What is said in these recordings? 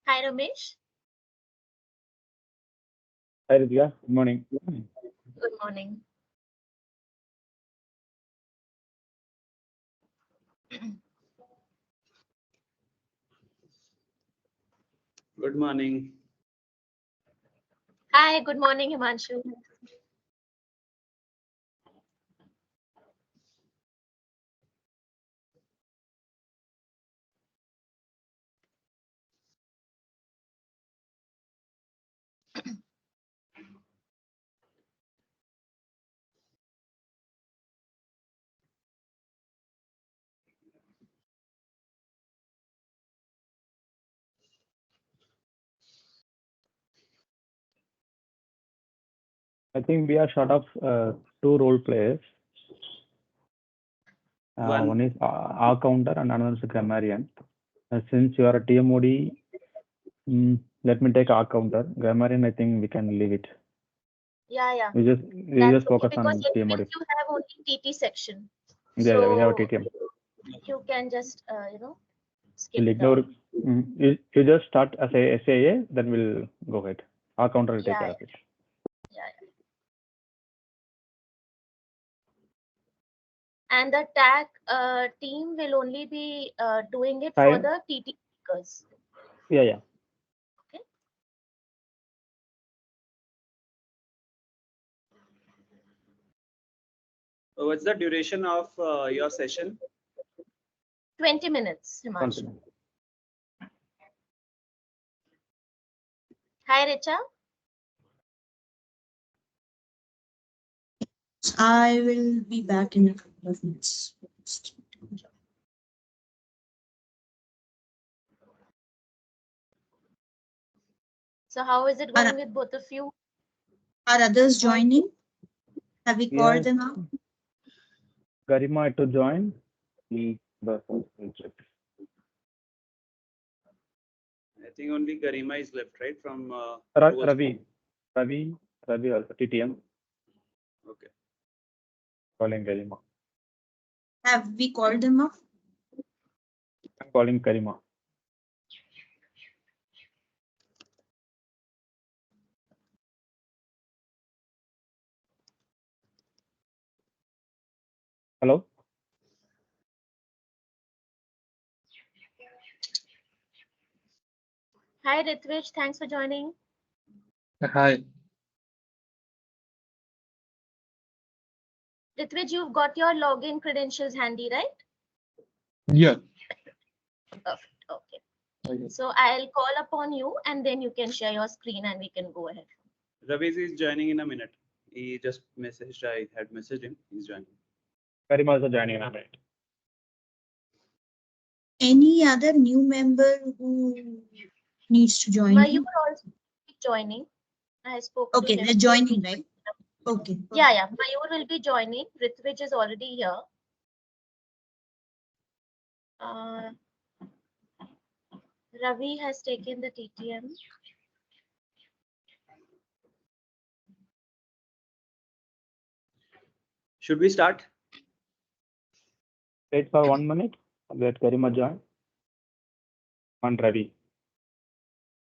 Hi, Ramesh. Hi, Ritika. Good morning. Good morning. Good morning. Hi, good morning, Himanshu. I think we are short of two role players. One is R counter and another is a grammarian. Since you are a TMOD, let me take R counter. Grammarian, I think we can leave it. Yeah. We just That's focus okay, because on TMOD. you have only TT section. Yeah, we have a So TTM. you can just, skip We'll ignore. You just start as a SAA, then we'll go ahead. R counter will take care of it. Yeah. And the tag team will only be doing it for the TT speakers. Yeah. Okay. What's the duration of your session? 20 minutes, Himanshu. Hi, Richa. I will be back in a couple of minutes. So how is it going with both of you? Are others joining? Have we called them out? Garima to join. I think only Garima is left, right? From Ravi also TTM. Okay. Calling Garima. Have we called them up? I'm calling Garima. Hello. Hi, Ritvich. Thanks for joining. Hi. Ritvich, you've got your login credentials handy, right? Yeah. Perfect. Okay. So I'll call upon you and then you can share your screen and we can go ahead. Ravi is joining in a minute. He just messaged. I had messaged him. He's joining. Garima also joining in a minute. Any other new member who needs to join? Mayur also joining. I spoke to him. They're joining, right? Okay. Yeah. Mayur will be joining. Ritvich is already here. Ravi has taken the TTM. Should we start? Wait for 1 minute. Let Garima join. And Ravi.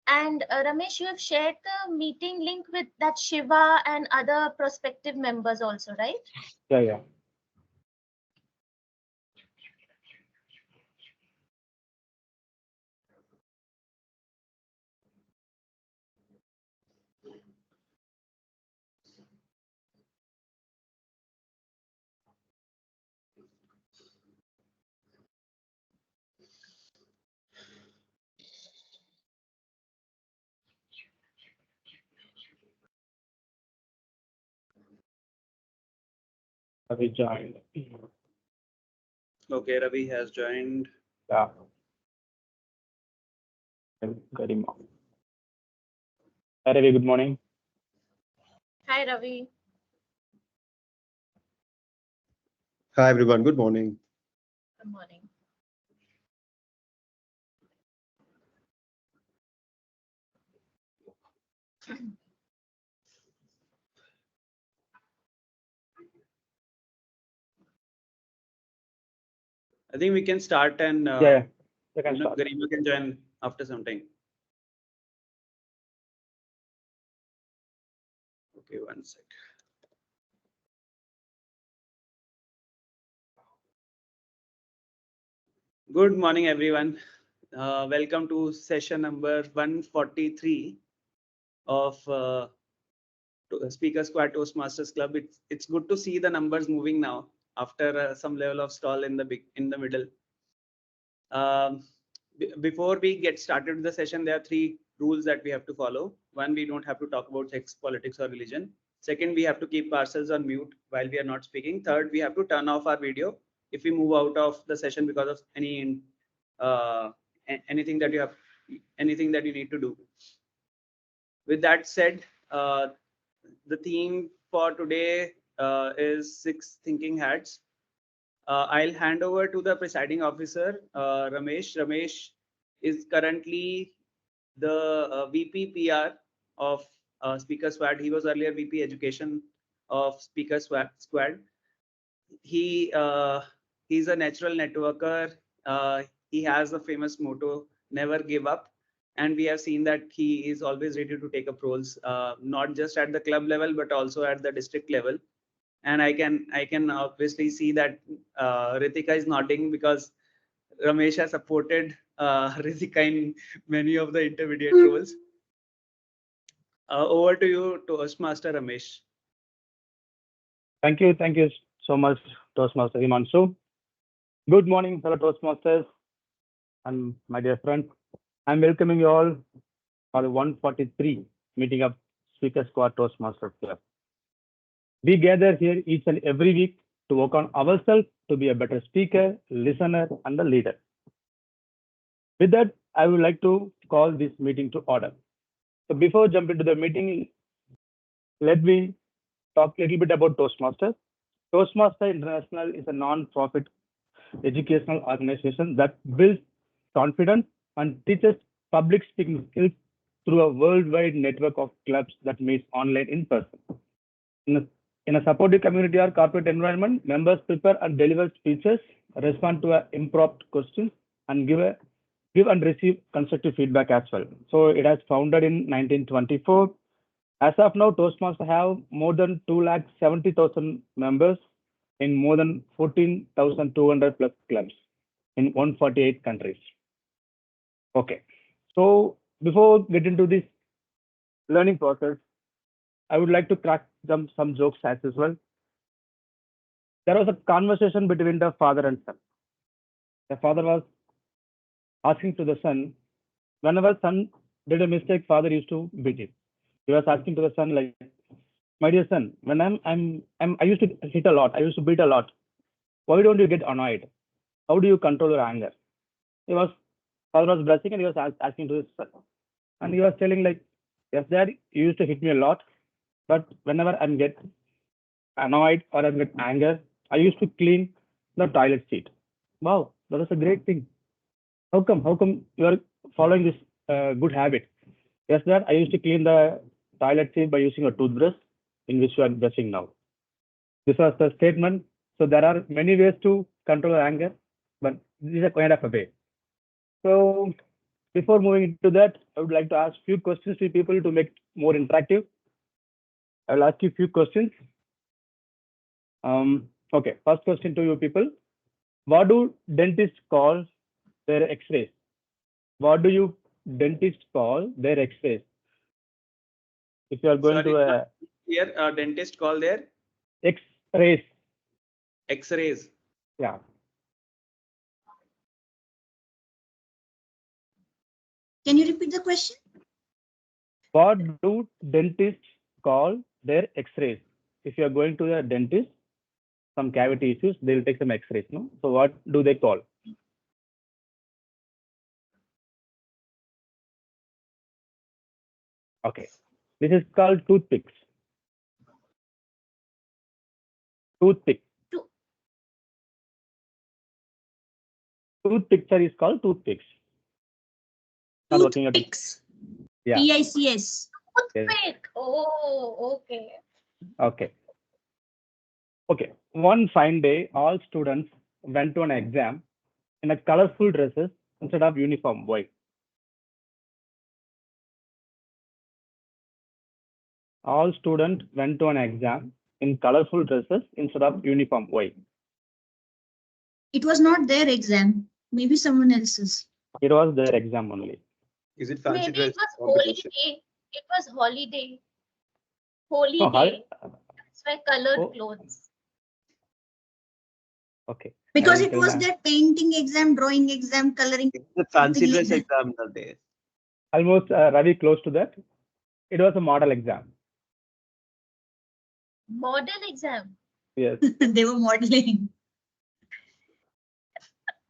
And Ramesh, you have shared the meeting link with that Shiva and other prospective members also, right? Yeah. Ravi joined. Okay, Ravi has joined. Yeah. Garima. Hi, Ravi. Good morning. Hi, Ravi. Hi, everyone. Good morning. Good morning. I think we can start and Yeah. You can start. Garima can join after some time. Okay, one sec. Good morning, everyone. Welcome to session number 143 of Speaker Squad Toastmasters Club. It's good to see the numbers moving now after some level of stall in the middle. Before we get started with the session, there are 3 rules that we have to follow. One, we don't have to talk about sex, politics, or religion. Second, we have to keep ourselves on mute while we are not speaking. Third, we have to turn off our video if we move out of the session because of anything that you need to do. With that said, the theme for today is 6 thinking hats. I'll hand over to the presiding officer, Ramesh. Ramesh is currently the VP PR of Speaker Squad. He was earlier VP Education of Speaker Squad. He's a natural networker. He has a famous motto, never give up. And we have seen that he is always ready to take up roles, not just at the club level, but also at the district level. And I can obviously see that Ritika is nodding because Ramesh has supported Ritika in many of the intermediate roles. Over to you, Toastmaster Ramesh. Thank you so much, Toastmaster Himanshu. Good morning, fellow Toastmasters and my dear friends. I'm welcoming you all for the 143 meeting of Speaker Squad Toastmasters Club. We gather here each and every week to work on ourselves to be a better speaker, listener, and a leader. With that, I would like to call this meeting to order. So before jumping into the meeting, let me talk a little bit about Toastmasters. Toastmasters International is a non-profit educational organization that builds confidence and teaches public speaking skills through a worldwide network of clubs that meet online in person. In a supportive community or corporate environment, members prepare and deliver speeches, respond to impromptu questions, and give and receive constructive feedback as well. So it has founded in 1924. As of now, Toastmasters have more than 270,000 members in more than 14,200 plus clubs in 148 countries. Okay, so before getting into this learning process, I would like to crack some jokes as well. There was a conversation between the father and son. The father was asking to the son, whenever son did a mistake, father used to beat him. He was asking to the son, like, my dear son, when I used to hit a lot, I used to beat a lot. Why don't you get annoyed? How do you control your anger? Father was blushing and he was asking to his son. And he was telling, like, yes, dad, you used to hit me a lot, but whenever I get annoyed or I get anger, I used to clean the toilet seat. Wow, that was a great thing. How come you are following this good habit? Yes, dad, I used to clean the toilet seat by using a toothbrush in which you are brushing now. This was the statement. So there are many ways to control anger, but this is a kind of a way. So before moving into that, I would like to ask a few questions to people to make it more interactive. I will ask you a few questions. Okay, first question to you people. What do dentists call their x-rays? What do you dentists call their x-rays? If you are going to a here, dentist call their x-rays. X-rays. Yeah. Can you repeat the question? What do dentists call their x-rays? If you are going to a dentist, some cavity issues, they'll take some x-rays, no? So what do they call? Okay, this is called toothpicks. Toothpick. Toothpicks is called toothpicks. Not working at Toothpicks. Yeah. PICS. Toothpick. Oh, okay. Okay. Okay. One fine day, all students went to an exam in a colorful dresses instead of uniform. Why? all students went to an exam in colorful dresses instead of uniform. Why? It was not their exam. Maybe someone else's. It was their exam only. Is it fancy Maybe it dress was holy competition? day. It was holiday. Holy No, day. That's why colored Oh. clothes. Okay. Because I it will was tell their painting exam, drawing exam, coloring. It's the fancy Something dress like exam that day. almost Ravi close to that. It was a model exam. Model exam. Yes. they were modeling.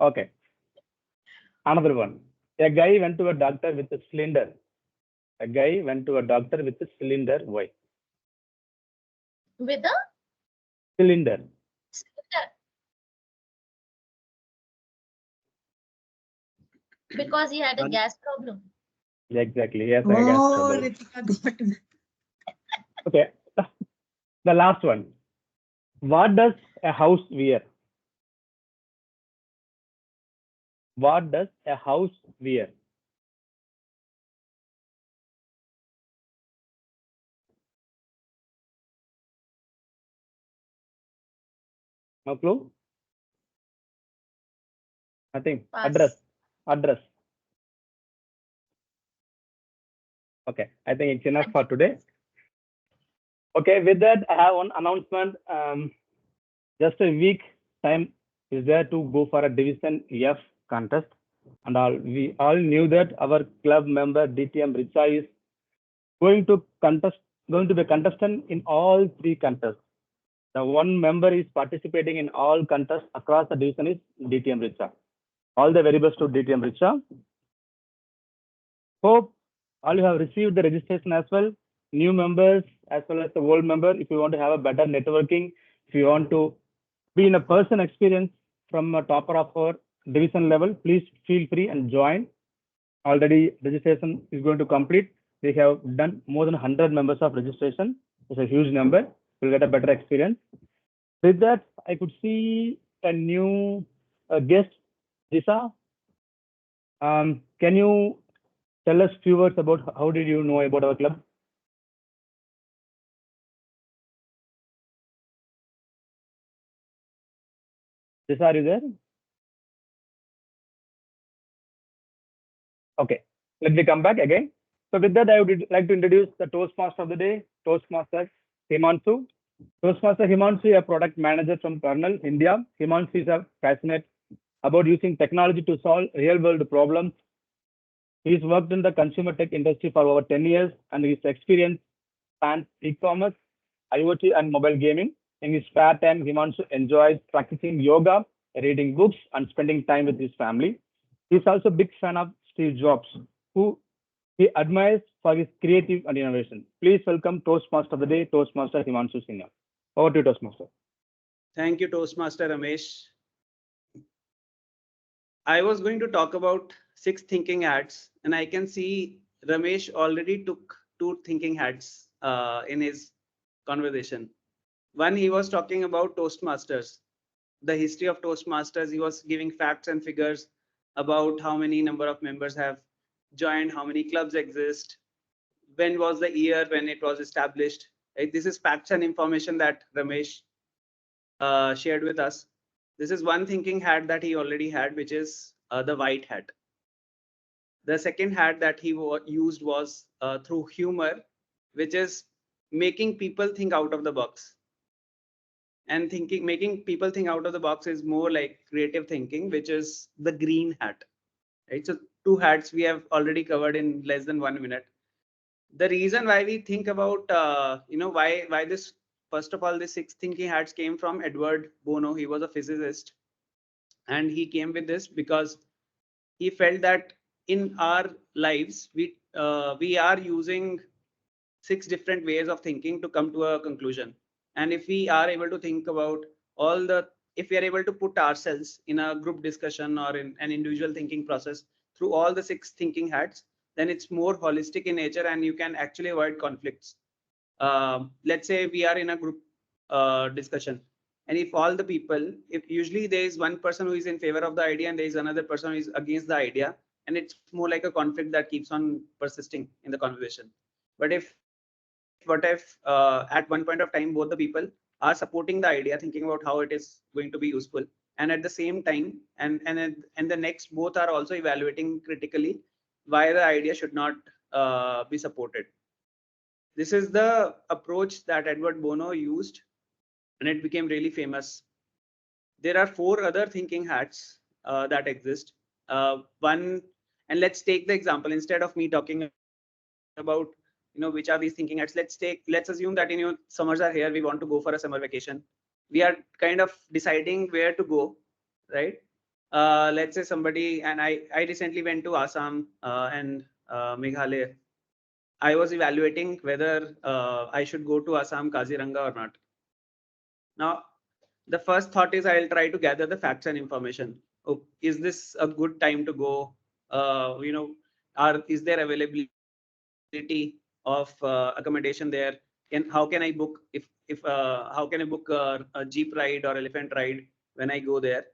Okay. Another one. A guy went to a doctor with a cylinder. A guy went to a doctor with a cylinder. Why? With a Cylinder. cylinder. Because he had a gas problem. Exactly. Yes, I guess. Oh, Ritika got it. Okay. The last one. What does a house wear? What does a house wear? No clue? Nothing. Pass. Address. Okay. I think it's enough for today. Okay. With that, I have one announcement. Just a week time is there to go for a Division F contest. And we all knew that our club member DTM Ritika is going to be a contestant in all 3 contests. The one member is participating in all contests across the division is DTM Ritika. All the very best to DTM Ritika. Hope all you have received the registration as well. New members as well as the old member. If you want to have a better networking, if you want to be in a person experience from a topper of our division level, please feel free and join. Already registration is going to complete. We have done more than 100 members of registration. It's a huge number. You'll get a better experience. With that, I could see a new guest, Jisa. Can you tell us few words about how did you know about our club? Jisa, are you there? Okay, let me come back again. So with that, I would like to introduce the Toastmaster of the day, Toastmaster Himanshu. Toastmaster Himanshu, a product manager from Kernel, India. Himanshu is passionate about using technology to solve real-world problems. He's worked in the consumer tech industry for over 10 years, and his experience spans e-commerce, IoT, and mobile gaming. In his spare time, Himanshu enjoys practicing yoga, reading books, and spending time with his family. He's also a big fan of Steve Jobs, who he admires for his creative and innovation. Please welcome Toastmaster of the day, Toastmaster Himanshu Sinha. Over to you, Toastmaster. Thank you, Toastmaster Ramesh. I was going to talk about 6 thinking hats, and I can see Ramesh already took 2 thinking hats in his conversation. One, he was talking about Toastmasters, the history of Toastmasters. He was giving facts and figures about how many number of members have joined, how many clubs exist, when was the year when it was established. Right? This is facts and information that Ramesh shared with us. This is one thinking hat that he already had, which is the white hat. The second hat that he used was through humor, which is making people think out of the box. And making people think out of the box is more like creative thinking, which is the green hat. Right? So 2 hats we have already covered in less than 1 minute. The reason why we think about, why this, first of all, the 6 thinking hats came from Edward Bono. He was a physicist, and he came with this because he felt that in our lives, we are using 6 different ways of thinking to come to a conclusion. And if we are able to think about if we are able to put ourselves in a group discussion or in an individual thinking process through all the 6 thinking hats, then it's more holistic in nature and you can actually avoid conflicts. Let's say we are in a group discussion, and if all the people, if usually there is one person who is in favor of the idea and there is another person who is against the idea, and it's more like a conflict that keeps on persisting in the conversation. But if what if at one point of time both the people are supporting the idea, thinking about how it is going to be useful, and at the same time, and the next both are also evaluating critically why the idea should not be supported. This is the approach that Edward Bono used, and it became really famous. There are 4 other thinking hats that exist. One, and let's take the example, instead of me talking about which are these thinking hats, let's assume that summers are here, we want to go for a summer vacation. We are kind of deciding where to go, right? Let's say somebody, and I recently went to Assam and Meghalaya. I was evaluating whether I should go to Assam Kaziranga or not. Now, the first thought is I'll try to gather the facts and information. Oh, is this a good time to go? Is there availability of accommodation there? And how can I book how can I book a jeep ride or elephant ride when I go there?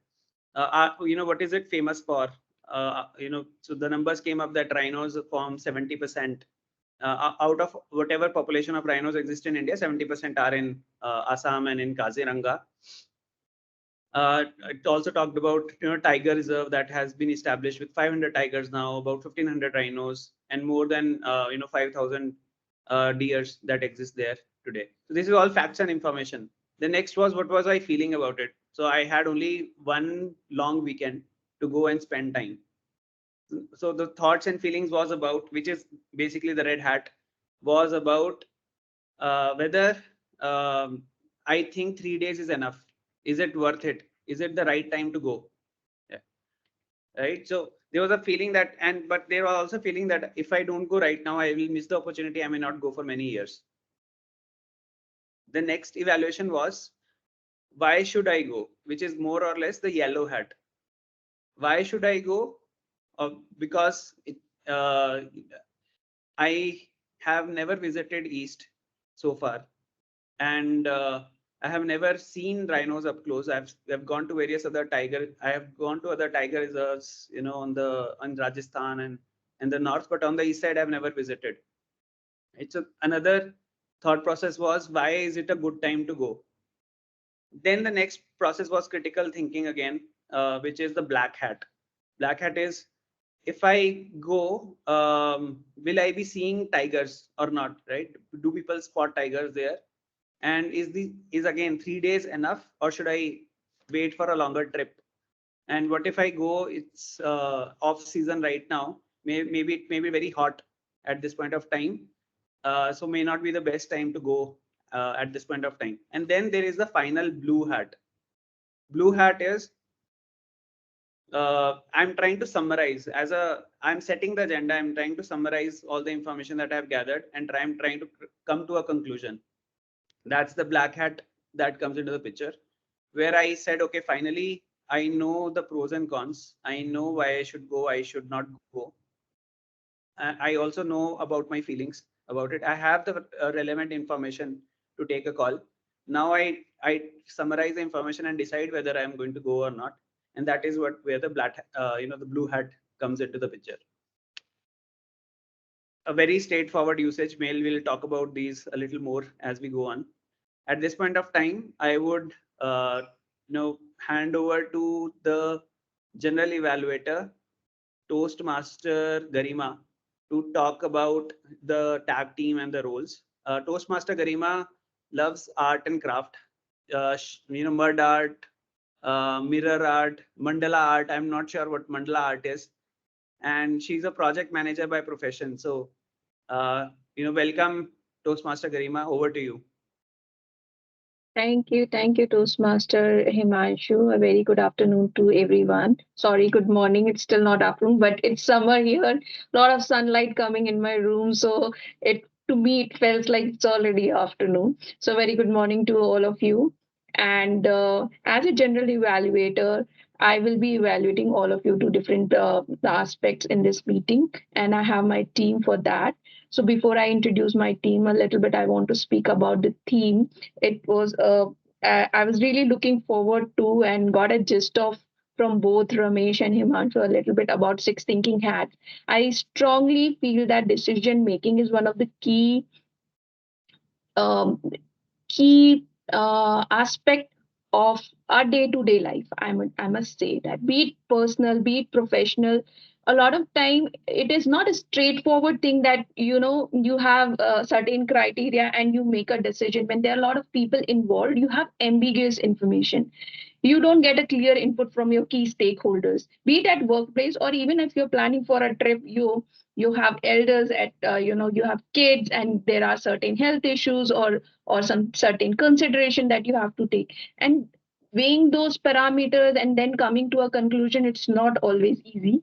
What is it famous for? So the numbers came up that rhinos form 70%. Out of whatever population of rhinos exist in India, 70% are in Assam and in Kaziranga. It also talked about tiger reserve that has been established with 500 tigers now, about 1500 rhinos, and more than 5000 deers that exist there today. So this is all facts and information. The next was, what was I feeling about it? So I had only one long weekend to go and spend time. So the thoughts and feelings was about, which is basically the red hat, was about whether I think 3 days is enough. Is it worth it? Is it the right time to go? Yeah. Right. So there was a feeling that, but there was also feeling that if I don't go right now, I will miss the opportunity. I may not go for many years. The next evaluation was, why should I go? Which is more or less the yellow hat. Why should I go? Because I have never visited East so far, and I have never seen rhinos up close. I've gone to various other I have gone to other tiger reserves, on Rajasthan and the north, but on the east side I've never visited. It's another thought process was, why is it a good time to go? Then the next process was critical thinking again, which is the black hat. Black hat is, if I go, will I be seeing tigers or not? Right? Do people spot tigers there? And is again 3 days enough, or should I wait for a longer trip? And what if I go, it's off season right now, maybe it may be very hot at this point of time, so may not be the best time to go at this point of time. And then there is the final blue hat. Blue hat is, I'm trying to summarize I'm setting the agenda. I'm trying to summarize all the information that I've gathered, and I'm trying to come to a conclusion. That's the black hat that comes into the picture, where I said, okay, finally, I know the pros and cons. I know why I should go, I should not go. I also know about my feelings about it. I have the relevant information to take a call. Now I summarize the information and decide whether I am going to go or not. And that is where the the blue hat comes into the picture. A very straightforward usage mail. We'll talk about these a little more as we go on. At this point of time, I would hand over to the general evaluator, Toastmaster Garima, to talk about the tag team and the roles. Toastmaster Garima loves art and craft, mud art, mirror art, mandala art. I'm not sure what mandala art is. And she's a project manager by profession. So, welcome, Toastmaster Garima. Over to you. Thank you, Toastmaster Himanshu. A very good afternoon to everyone. Sorry, good morning. It's still not afternoon, but it's summer here. A lot of sunlight coming in my room, so to me it felt like it's already afternoon. So very good morning to all of you. And as a general evaluator, I will be evaluating all of you to different aspects in this meeting, and I have my team for that. So before I introduce my team a little bit, I want to speak about the theme. It was I was really looking forward to and got a gist of from both Ramesh and Himanshu a little bit about 6 thinking hats. I strongly feel that decision making is one of the key key aspect of our day-to-day life. I must say that, be it personal, be it professional, a lot of time it is not a straightforward thing that you have certain criteria and you make a decision. When there are a lot of people involved, you have ambiguous information. You don't get a clear input from your key stakeholders, be it at workplace or even if you're planning for a trip. You have elders at you have kids and there are certain health issues or some certain consideration that you have to take, and weighing those parameters and then coming to a conclusion, it's not always easy.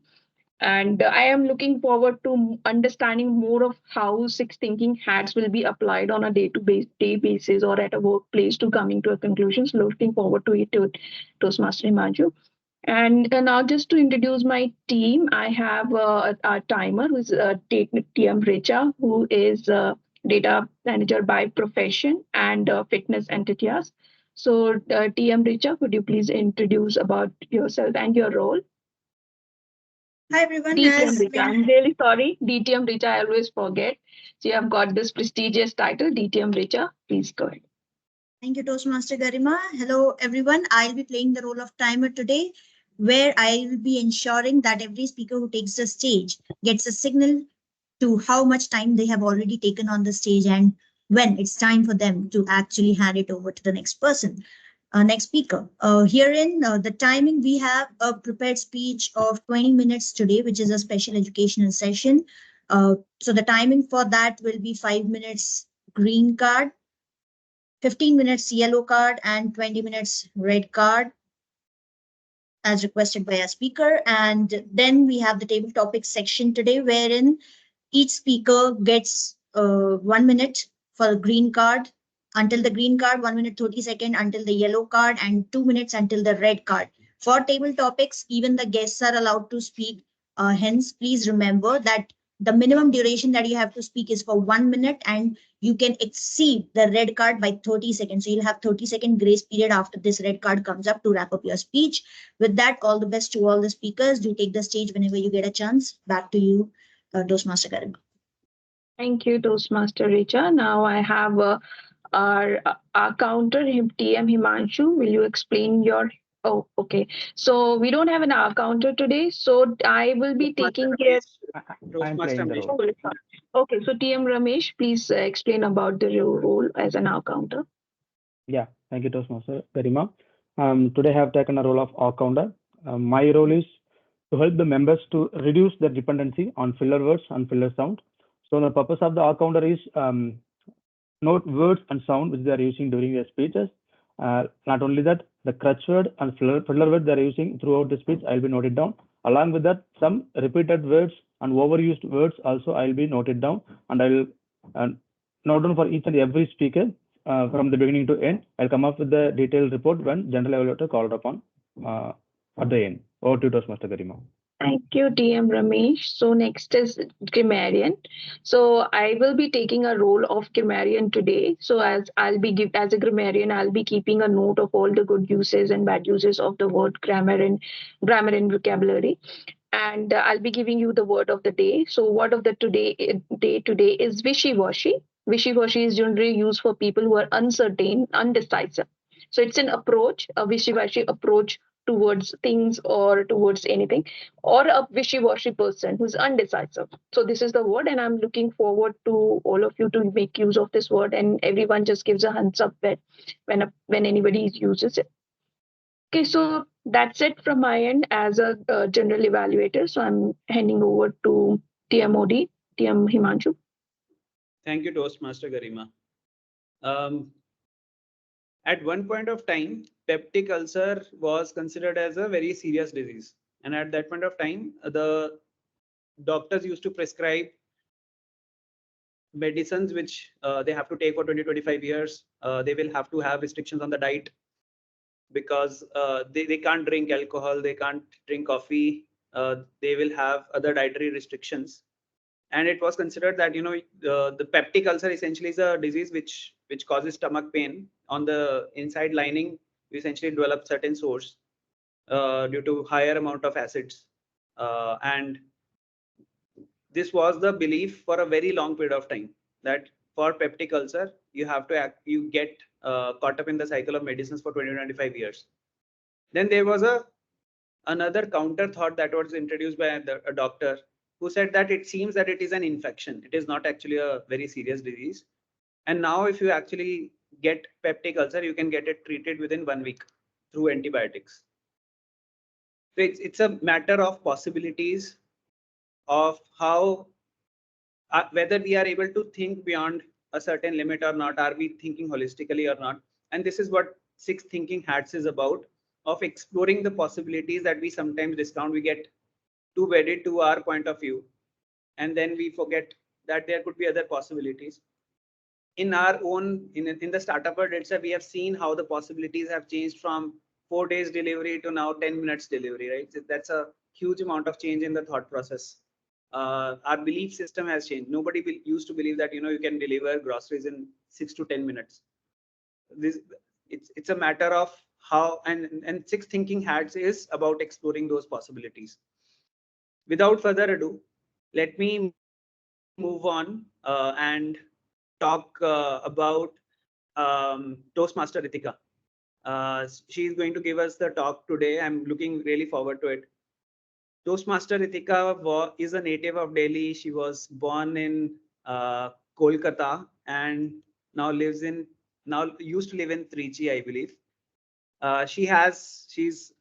And I am looking forward to understanding more of how six thinking hats will be applied on a day basis or at a workplace to coming to a conclusion. So looking forward to it, to Toastmaster Himanshu. And now just to introduce my team, I have a timer who's TM Richa, who is data manager by profession and fitness enthusiast. So TM Richa, could you please introduce about yourself and your role? Hi everyone, DTM as Richa. I'm really sorry. DTM Richa, I always forget. So you have got this prestigious title, DTM Richa. Please go ahead. thank you, Toastmaster Garima. Hello everyone. I'll be playing the role of timer today, where I will be ensuring that every speaker who takes the stage gets a signal to how much time they have already taken on the stage and when it's time for them to actually hand it over to the next person. Next speaker. Herein, the timing, we have a prepared speech of 20 minutes today, which is a special educational session. So the timing for that will be 5 minutes green card, 15 minutes yellow card, and 20 minutes red card as requested by our speaker. And then we have the table topics section today, wherein each speaker gets 1 minute for green card, until the green card, 1 minute 30 seconds until the yellow card, and 2 minutes until the red card. For table topics, even the guests are allowed to speak. Hence, please remember that the minimum duration that you have to speak is for 1 minute, and you can exceed the red card by 30 seconds. So you'll have 30-second grace period after this red card comes up to wrap up your speech. With that, all the best to all the speakers. Do take the stage whenever you get a chance. Back to you, Toastmaster Garima. Thank you, Toastmaster Richa. Now I have our counter, TM Himanshu. Will you explain your... Oh, okay. So we don't have an counter today. So I will be taking care... I'm playing the role. Okay, so TM Ramesh, please explain about the role as an counter. Yeah, thank you, Toastmaster Garima. Today I have taken a role of R-counter. My role is to help the members to reduce their dependency on filler words and filler sound. So the purpose of the R-counter is note words and sound which they are using during their speeches. Not only that, the crutch word and filler word they are using throughout the speech, I'll be noted down. Along with that, some repeated words and overused words also I'll be noted down, and I'll note down for each and every speaker from the beginning to end. I'll come up with the detailed report when general evaluator called upon at the end. Over to Toastmaster Garima. Thank you, TM Ramesh. So next is grammarian. So I will be taking a role of grammarian today. So as a grammarian, I'll be keeping a note of all the good uses and bad uses of the word grammar and vocabulary. And I'll be giving you the word of the day. So word of the day today is wishy-washy. Wishy-washy is generally used for people who are uncertain, undecisive. So it's an approach, a wishy-washy approach towards things or towards anything, or a wishy-washy person who's undecisive. So this is the word, and I'm looking forward to all of you to make use of this word, and everyone just gives a hands up when anybody uses it. Okay, so that's it from my end as a general evaluator. So I'm handing over to TMOD, TM Himanshu. Thank you, Toastmaster Garima. At one point of time, peptic ulcer was considered as a very serious disease. And at that point of time, the doctors used to prescribe medicines which they have to take for 20-25 years. They will have to have restrictions on the diet because they can't drink alcohol, they can't drink coffee, they will have other dietary restrictions. And it was considered that the peptic ulcer essentially is a disease which causes stomach pain. On the inside lining, you essentially develop certain sores due to higher amount of acids. And this was the belief for a very long period of time, that for peptic ulcer, you have to you get caught up in the cycle of medicines for 20-25 years. Then there was another counter thought that was introduced by a doctor who said that it seems that it is an infection. It is not actually a very serious disease. And now if you actually get peptic ulcer, you can get it treated within 1 week through antibiotics. So it's a matter of possibilities of how, whether we are able to think beyond a certain limit or not. Are we thinking holistically or not? And this is what 6 Thinking Hats is about, of exploring the possibilities that we sometimes discount. We get too wedded to our point of view, and then we forget that there could be other possibilities. In our own, in the startup world itself, we have seen how the possibilities have changed from 4 days delivery to now 10 minutes delivery, right? That's a huge amount of change in the thought process. Our belief system has changed. Nobody used to believe that, you can deliver groceries in 6 to 10 minutes. It's a matter of how, and 6 Thinking Hats is about exploring those possibilities. Without further ado, let me move on and talk about Toastmaster Ritika. She's going to give us the talk today. I'm looking really forward to it. Toastmaster Ritika is a native of Delhi. She was born in Kolkata and now used to live in Trichy, I believe. She's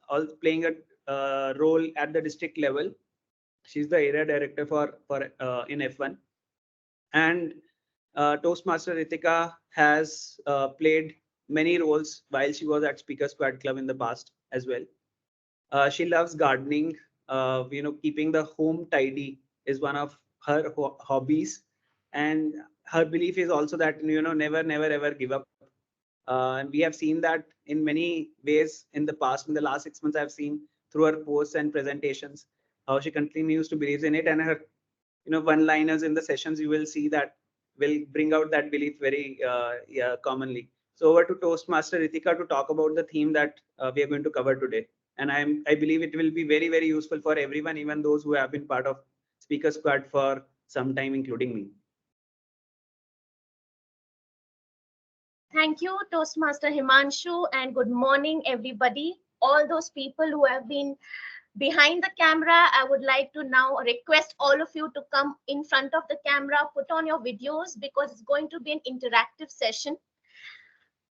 playing a role at the district level. She's the area director for in F1. And Toastmaster Ritika has played many roles while she was at Speaker Squad Club in the past as well. She loves gardening. Keeping the home tidy is one of her hobbies, and her belief is also that never ever give up. And we have seen that in many ways in the past. In the last 6 months, I've seen through her posts and presentations how she continues to believe in it, and her one-liners in the sessions, you will see that will bring out that belief very commonly. So over to Toastmaster Ritika to talk about the theme that we are going to cover today. And I believe it will be very, very useful for everyone, even those who have been part of Speaker Squad for some time, including me. Thank you, Toastmaster Himanshu, and good morning, everybody. All those people who have been behind the camera, I would like to now request all of you to come in front of the camera, put on your videos, because it's going to be an interactive session.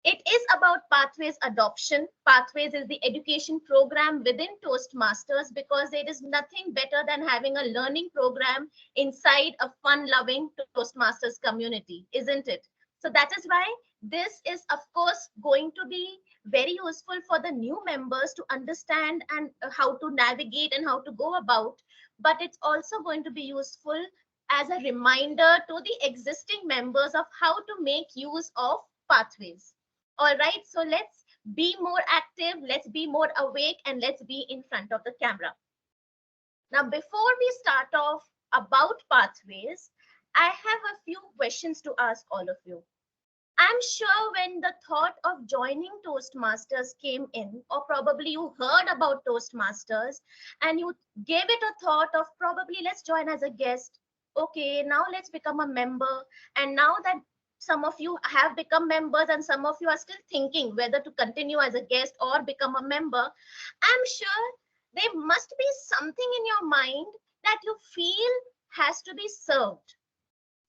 It is about Pathways adoption. Pathways is the education program within Toastmasters, because there is nothing better than having a learning program inside a fun-loving Toastmasters community, isn't it? So that is why this is, of course, going to be very useful for the new members to understand and how to navigate and how to go about. But it's also going to be useful as a reminder to the existing members of how to make use of Pathways. All right, so let's be more active, let's be more awake, and let's be in front of the camera. Now, before we start off about Pathways, I have a few questions to ask all of you. I'm sure when the thought of joining Toastmasters came in, or probably you heard about Toastmasters and you gave it a thought of probably let's join as a guest. Okay, now let's become a member. And now that some of you have become members and some of you are still thinking whether to continue as a guest or become a member, I'm sure there must be something in your mind that you feel has to be served.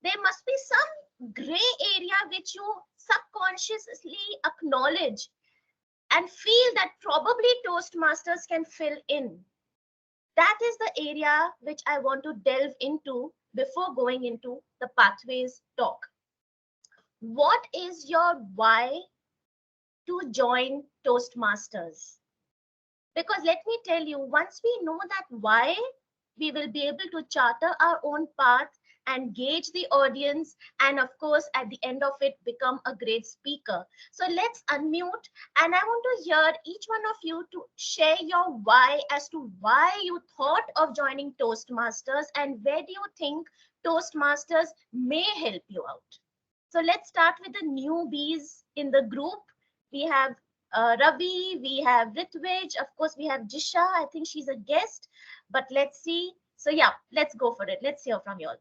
There must be some gray area which you subconsciously acknowledge and feel that probably Toastmasters can fill in. That is the area which I want to delve into before going into the Pathways talk. What is your why to join Toastmasters? Because let me tell you, once we know that why, we will be able to charter our own path and gauge the audience, and of course, at the end of it, become a great speaker. So let's unmute, and I want to hear each one of you to share your why as to why you thought of joining Toastmasters and where do you think Toastmasters may help you out. So let's start with the newbies in the group. We have Ravi, we have Ritvij, of course, we have Jisha. I think she's a guest, but let's see. So yeah, let's go for it. Let's hear from you all.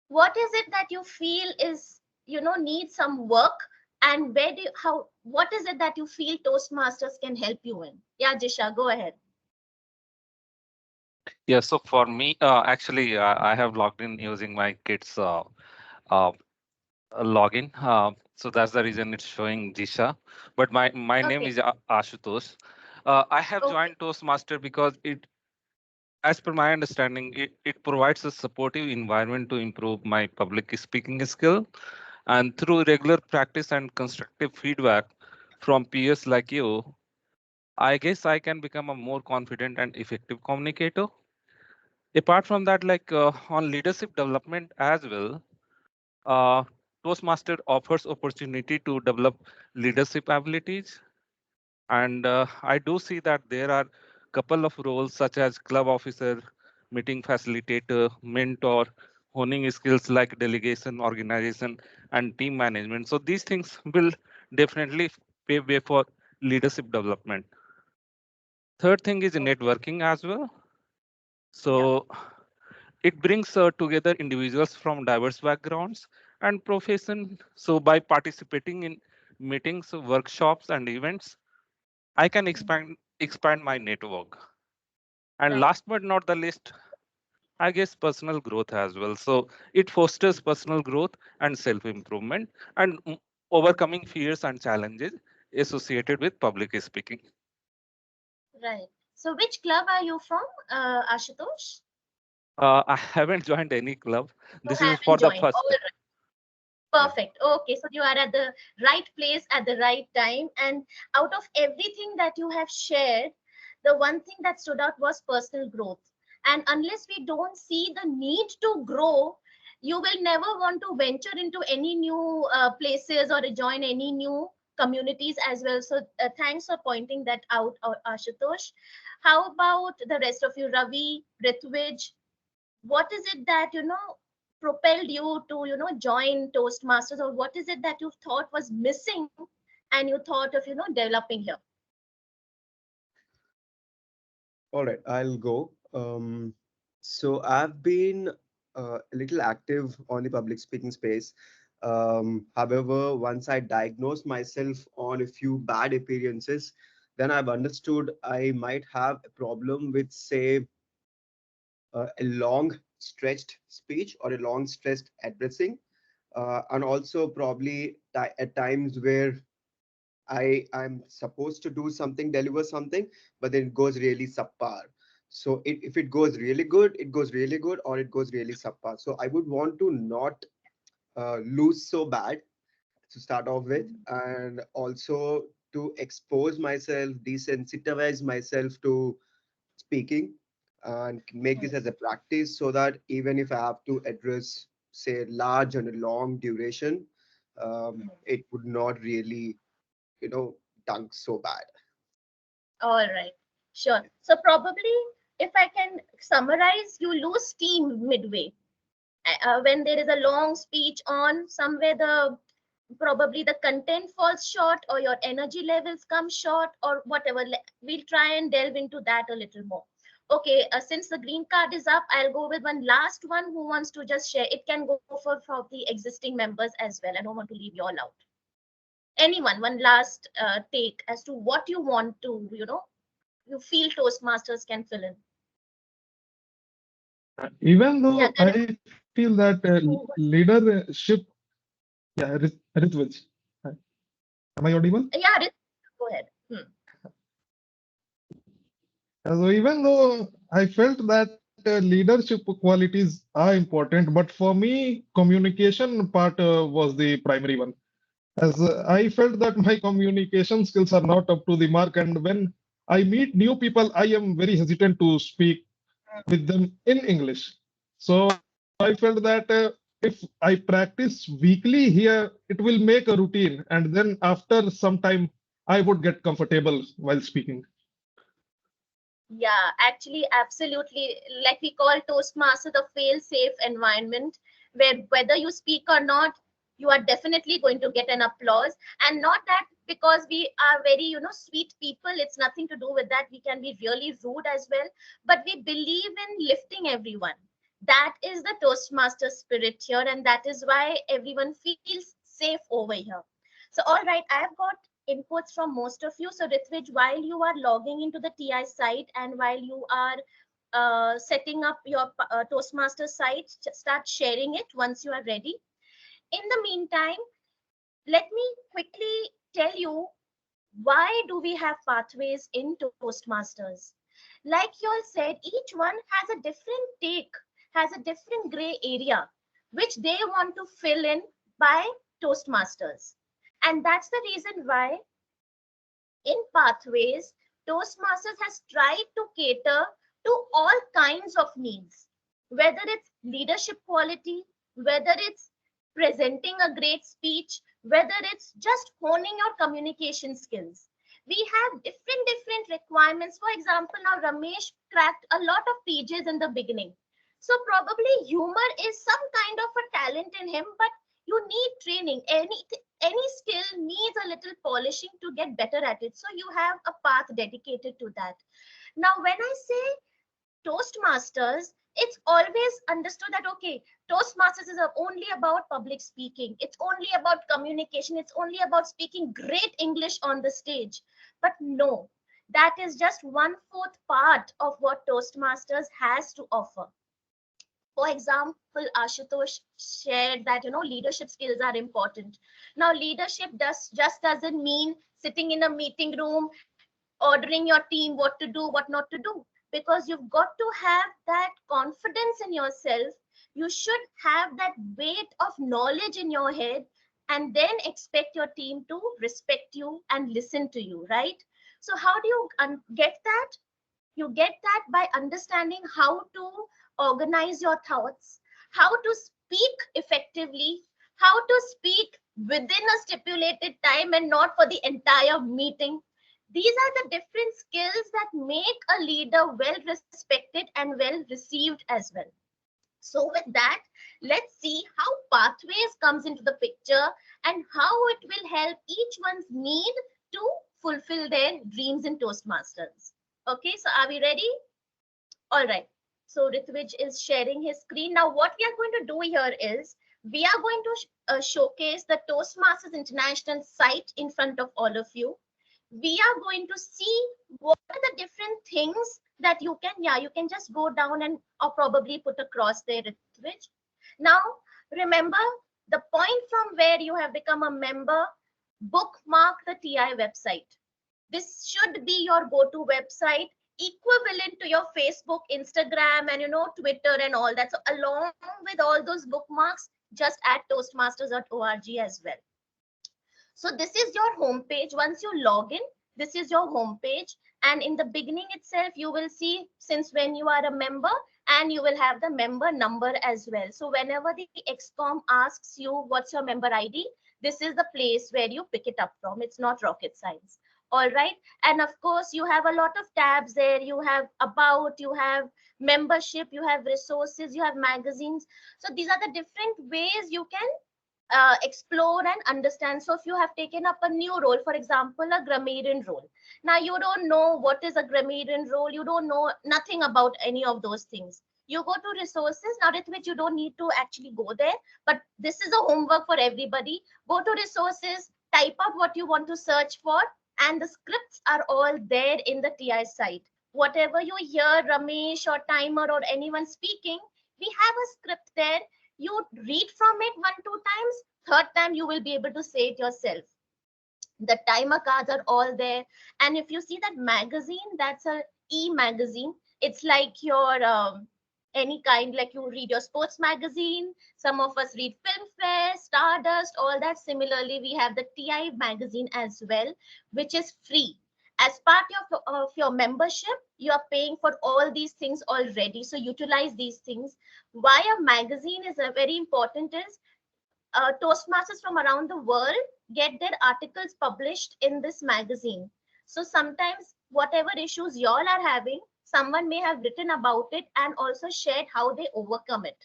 what is it that you feel is, needs some work, and what is it that you feel Toastmasters can help you in? Yeah, Jisha, go ahead. Yeah, so for me, actually, I have logged in using my kids' uh, login. So that's the reason it's showing Jisha. But my name Okay. is Ashutosh. I have Okay. joined Toastmaster because as per my understanding, it provides a supportive environment to improve my public speaking skill. And through regular practice and constructive feedback from peers like you, I guess I can become a more confident and effective communicator. Apart from that, like on leadership development as well, uh, Toastmaster offers opportunity to develop leadership abilities. And I do see that there are couple of roles such as club officer, meeting facilitator, mentor, honing skills like delegation, organization, and team management. So these things will definitely pave way for leadership development. Third thing is Oh, networking as well. yeah. So it brings together individuals from diverse backgrounds and profession. So by participating in meetings, workshops, and events, I can Mhm. expand my network. And Right. last but not the least, I guess personal growth as well. So it fosters personal growth and self improvement and overcoming fears and challenges associated with public speaking. Right. So which club are you from, Ashutosh? I haven't joined any club. You This is for haven't the joined. first All time. right. Yeah. Perfect. Okay, so you are at the right place at the right time. And out of everything that you have shared, the one thing that stood out was personal growth. And unless we don't see the need to grow, you will never want to venture into any new places or join any new communities as well. So thanks for pointing that out, Ashutosh. How about the rest of you, Ravi, Ritvij? What is it that propelled you to join Toastmasters, or what is it that you thought was missing and you thought of developing here? All right, I'll go. So I've been a little active on the public speaking space. However, once I diagnosed myself on a few bad appearances, then I've understood I might have a problem with, say, a long stretched speech or a long stretched addressing, and also probably at times where I'm supposed to do something, deliver something, but then it goes really subpar. So if it goes really good, it goes really good, or it goes really subpar. So I would want to not lose so bad to start off with, and also to expose myself, desensitize myself to speaking, and make this as a practice so that even if I have to address, say, large and a long duration, it would not really, you know, dunk so bad. All right, sure. So probably, if I can summarize, you lose steam midway. When there is a long speech on, somewhere the probably the content falls short, or your energy levels come short, or whatever. We'll try and delve into that a little more. Okay, since the green card is up, I'll go with one last one. Who wants to just share? It can go for the existing members as well. I don't want to leave you all out. Anyone, one last take as to what you want to, you feel Toastmasters can fill in. Even Yeah, though Garima, I feel that who- leadership, yeah, Ritvij. Am I audible? yeah, go ahead. So even though I felt that leadership qualities are important, but for me, communication part was the primary one. As I felt that my communication skills are not up to the mark, and when I meet new people, I am very hesitant to speak with them in English. So I felt that if I practice weekly here, it will make a routine, and then after some time, I would get comfortable while speaking. Yeah, actually, absolutely. Like we call Toastmaster the fail-safe environment where whether you speak or not, you are definitely going to get an applause. And not that because we are very, sweet people. It's nothing to do with that. We can be really rude as well. But we believe in lifting everyone. That is the Toastmaster spirit here, and that is why everyone feels safe over here. So, all right, I've got inputs from most of you. So, Ritvij, while you are logging into the TI site and while you are setting up your Toastmaster site, start sharing it once you are ready. In the meantime, let me quickly tell you why do we have pathways in Toastmasters. Like you all said, each one has a different take, has a different gray area which they want to fill in by Toastmasters. And that's the reason why in pathways, Toastmasters has tried to cater to all kinds of needs, whether it's leadership quality, whether it's presenting a great speech, whether it's just honing your communication skills. We have different requirements. For example, now Ramesh cracked a lot of pages in the beginning. So probably humor is some kind of a talent in him, but you need training. Any skill needs a little polishing to get better at it. So you have a path dedicated to that. Now, when I say Toastmasters, it's always understood that, okay, Toastmasters is only about public speaking. It's only about communication. It's only about speaking great English on the stage. But no, that is just 1/4 part of what Toastmasters has to offer. For example, Ashutosh shared that leadership skills are important. Now, leadership just doesn't mean sitting in a meeting room, ordering your team what to do, what not to do, because you've got to have that confidence in yourself. You should have that weight of knowledge in your head, and then expect your team to respect you and listen to you, right? So, how do you get that? You get that by understanding how to organize your thoughts, how to speak effectively, how to speak within a stipulated time and not for the entire meeting. These are the different skills that make a leader well respected and well received as well. So with that, let's see how pathways comes into the picture and how it will help each one's need to fulfill their dreams in Toastmasters. Okay, so are we ready? All right. So Ritvij is sharing his screen. Now what we are going to do here is we are going to showcase the Toastmasters International site in front of all of you. We are going to see what are the different things that you can just go down and or probably put across there, Ritvij. Now, remember the point from where you have become a member, bookmark the TI website. This should be your go-to website, equivalent to your Facebook, Instagram, and Twitter and all that. So along with all those bookmarks, just add toastmasters.org as well. So this is your homepage. Once you log in, this is your homepage. And in the beginning itself, you will see since when you are a member, and you will have the member number as well. So whenever the XCOM asks you what's your member ID, this is the place where you pick it up from. It's not rocket science. All right. And of course, you have a lot of tabs there. You have about, you have membership, you have resources, you have magazines. So these are the different ways you can explore and understand. So if you have taken up a new role, for example, a grammarian role. Now you don't know what is a grammarian role. You don't know nothing about any of those things. You go to resources. Now, with which you don't need to actually go there, but this is a homework for everybody. Go to resources, type out what you want to search for, and the scripts are all there in the TI site. Whatever you hear Ramesh or Timer or anyone speaking, we have a script there. You read from it 1-2 times, third time you will be able to say it yourself. The timer cards are all there. And if you see that magazine, that's a e-magazine. It's like your any kind, like you read your sports magazine. Some of us read Filmfare, Stardust, all that. Similarly, we have the TI magazine as well, which is free. As part of your membership, you are paying for all these things already. So utilize these things. Why a magazine is very important is Toastmasters from around the world get their articles published in this magazine. So sometimes whatever issues y'all are having, someone may have written about it and also shared how they overcome it.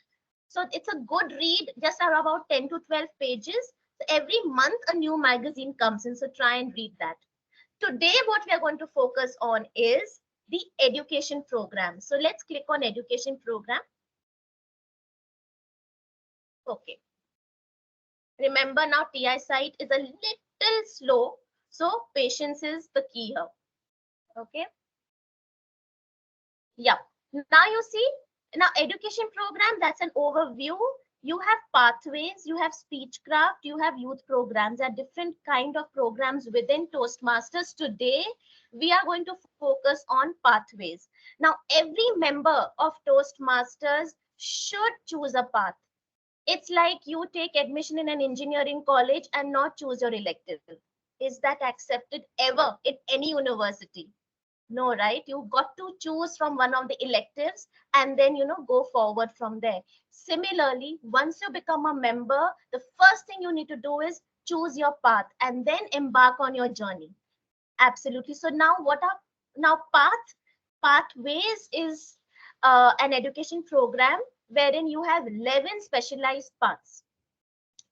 So it's a good read, just about 10 to 12 pages. So every month a new magazine comes in, so try and read that. Today, what we are going to focus on is the education program. So let's click on education program. Okay. Remember now TI site is a little slow. So patience is the key here. Okay. Yeah. Now you see, now education program, that's an overview. You have pathways, you have speechcraft, you have youth programs. There are different kind of programs within Toastmasters. Today, we are going to focus on pathways. Now, every member of Toastmasters should choose a path. It's like you take admission in an engineering college and not choose your elective. Is that accepted ever in any university? No, right? You got to choose from one of the electives and then, go forward from there. Similarly, once you become a member, the first thing you need to do is choose your path and then embark on your journey. Absolutely. So now now pathways is an education program wherein you have 11 specialized paths.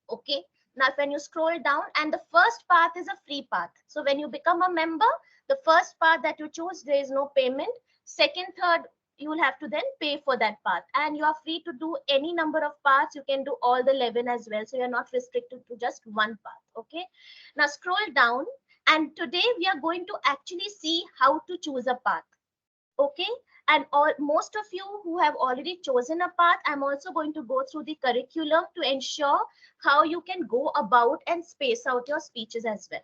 Okay. Now, when you scroll down, and the first path is a free path. So when you become a member, the first path that you choose, there is no payment. Second, third, you will have to then pay for that path. And you are free to do any number of paths. You can do all the 11 as well. So you're not restricted to just one path. Okay. Now scroll down. And today we are going to actually see how to choose a path. Okay. And most of you who have already chosen a path, I'm also going to go through the curriculum to ensure how you can go about and space out your speeches as well.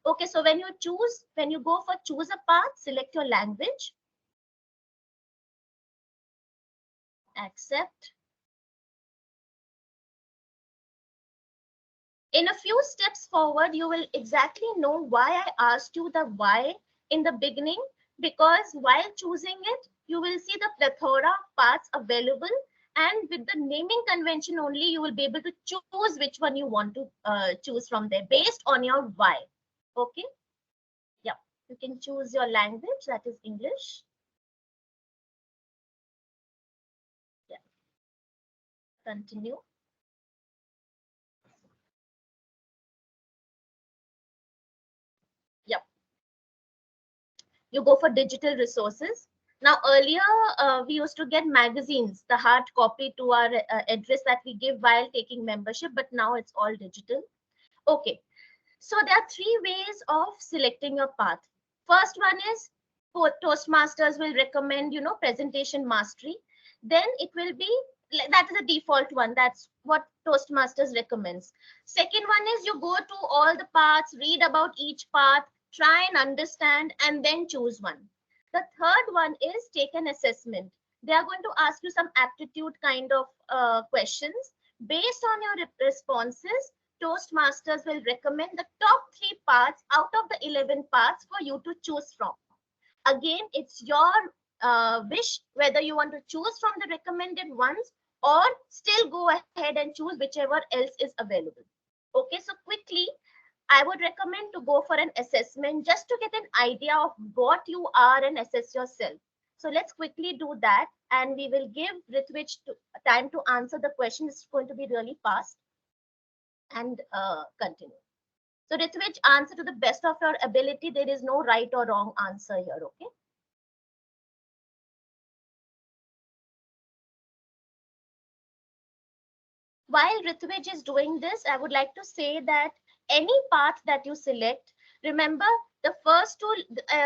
Okay, so when you go for choose a path, select your language, accept. In a few steps forward, you will exactly know why I asked you the why in the beginning, because while choosing it, you will see the plethora of paths available, and with the naming convention only, you will be able to choose which one you want to choose from there based on your why. Okay. Yeah. You can choose your language, that is English. Yeah. Continue. Yeah. You go for digital resources. Now, earlier, we used to get magazines, the hard copy to our address that we give while taking membership, but now it's all digital. Okay, so there are three ways of selecting your path. First one is Toastmasters will recommend, presentation mastery. Then it will be, that is the default one. That's what Toastmasters recommends. Second one is you go to all the paths, read about each path, try and understand, and then choose one. The third one is take an assessment. They are going to ask you some aptitude kind of questions. Based on your responses, Toastmasters will recommend the top 3 paths out of the 11 paths for you to choose from. Again, it's your wish whether you want to choose from the recommended ones or still go ahead and choose whichever else is available. Okay, so quickly, I would recommend to go for an assessment just to get an idea of what you are and assess yourself. So let's quickly do that, and we will give Ritwich time to answer the question. It's going to be really fast, and continue. So Ritwich, answer to the best of your ability. There is no right or wrong answer here, okay? While Ritwij is doing this, I would like to say that any path that you select, remember the first two,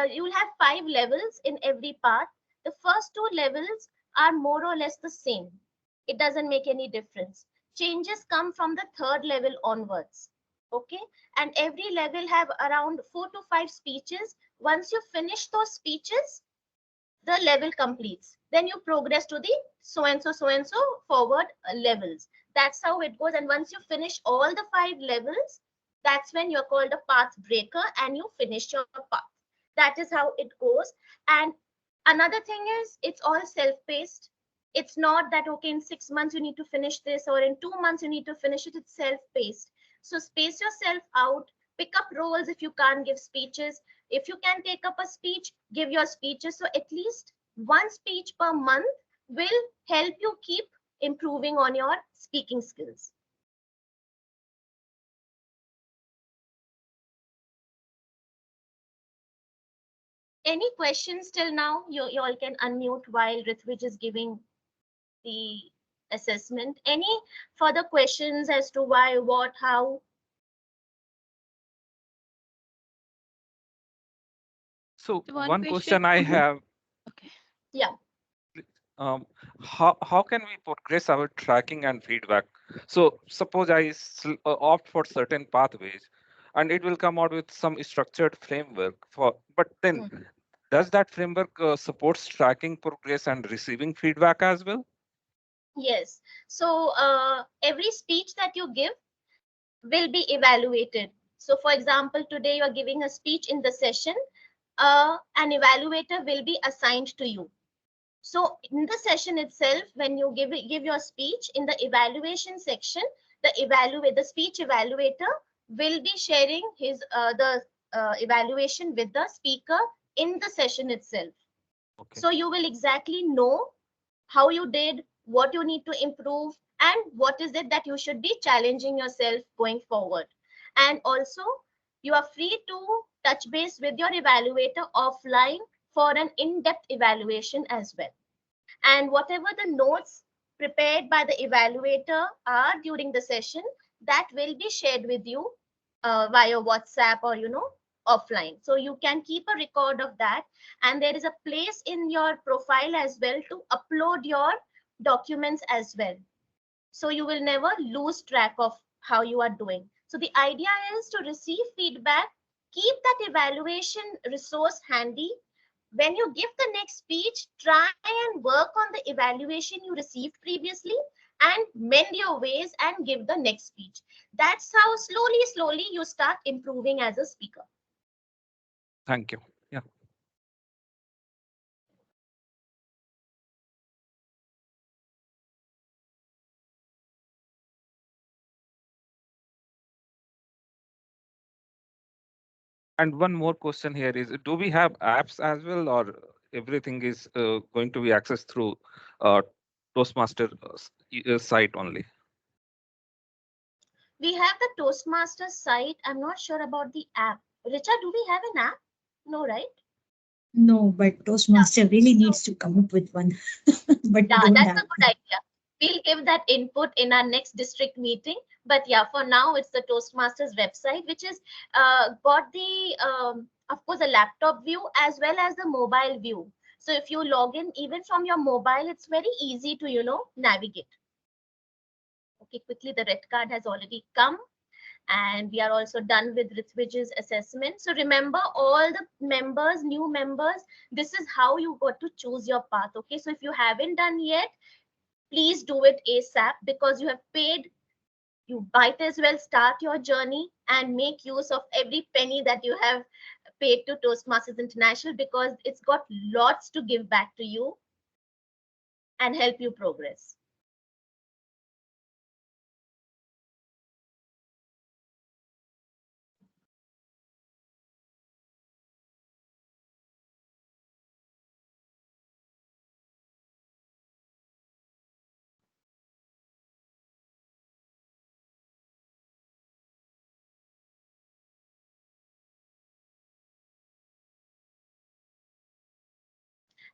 you will have 5 levels in every path. The first 2 levels are more or less the same. It doesn't make any difference. Changes come from the 3rd level onwards. Okay, and every level have around 4 to 5 speeches. Once you finish those speeches, the level completes. Then you progress to the so and so forward levels. That's how it goes. And once you finish all the 5 levels, that's when you're called a path breaker and you finish your path. That is how it goes. And another thing is it's all self-paced. It's not that, okay, in 6 months you need to finish this or in 2 months you need to finish it. It's self-paced. So space yourself out, pick up roles if you can't give speeches. If you can take up a speech, give your speeches. So at least 1 speech per month will help you keep improving on your speaking skills. Any questions till now? You all can unmute while Ritwij is giving the assessment. Any further questions as to why, what, how? So One one question question. I have, Okay. Yeah. how can we progress our tracking and feedback? So suppose I opt for certain pathways, and it will come out with some structured framework for, but then does that framework supports tracking progress and receiving feedback as well? Yes. So every speech that you give will be evaluated. So for example, today you are giving a speech in the session, an evaluator will be assigned to you. So in the session itself, when you give your speech in the evaluation section, the speech evaluator will be sharing his the evaluation with the speaker in the session itself. Okay. So you will exactly know how you did, what you need to improve, and what is it that you should be challenging yourself going forward. And also, you are free to touch base with your evaluator offline for an in-depth evaluation as well. And whatever the notes prepared by the evaluator are during the session, that will be shared with you via WhatsApp or offline. So you can keep a record of that, and there is a place in your profile as well to upload your documents as well. So you will never lose track of how you are doing. So the idea is to receive feedback, keep that evaluation resource handy. When you give the next speech, try and work on the evaluation you received previously and mend your ways and give the next speech. That's how slowly you start improving as a speaker. Thank you. Yeah. And one more question here is, do we have apps as well, or everything is going to be accessed through Toastmaster site only? We have the Toastmasters site. I'm not sure about the app. Richa, do we have an app? No, right? No, but Toastmaster really So, needs to come up with one. But we yeah, don't that's have a good idea. We'll give that input in our next district meeting. But yeah, for now, it's the Toastmasters website, which is got the, of course, a laptop view as well as the mobile view. So if you log in even from your mobile, it's very easy to, navigate. Okay, quickly, the red card has already come. And we are also done with Ritwij's assessment. So remember, all the members, new members, this is how you got to choose your path. Okay, so if you haven't done yet, please do it ASAP, because you have paid. You might as well start your journey and make use of every penny that you have paid to Toastmasters International, because it's got lots to give back to you and help you progress.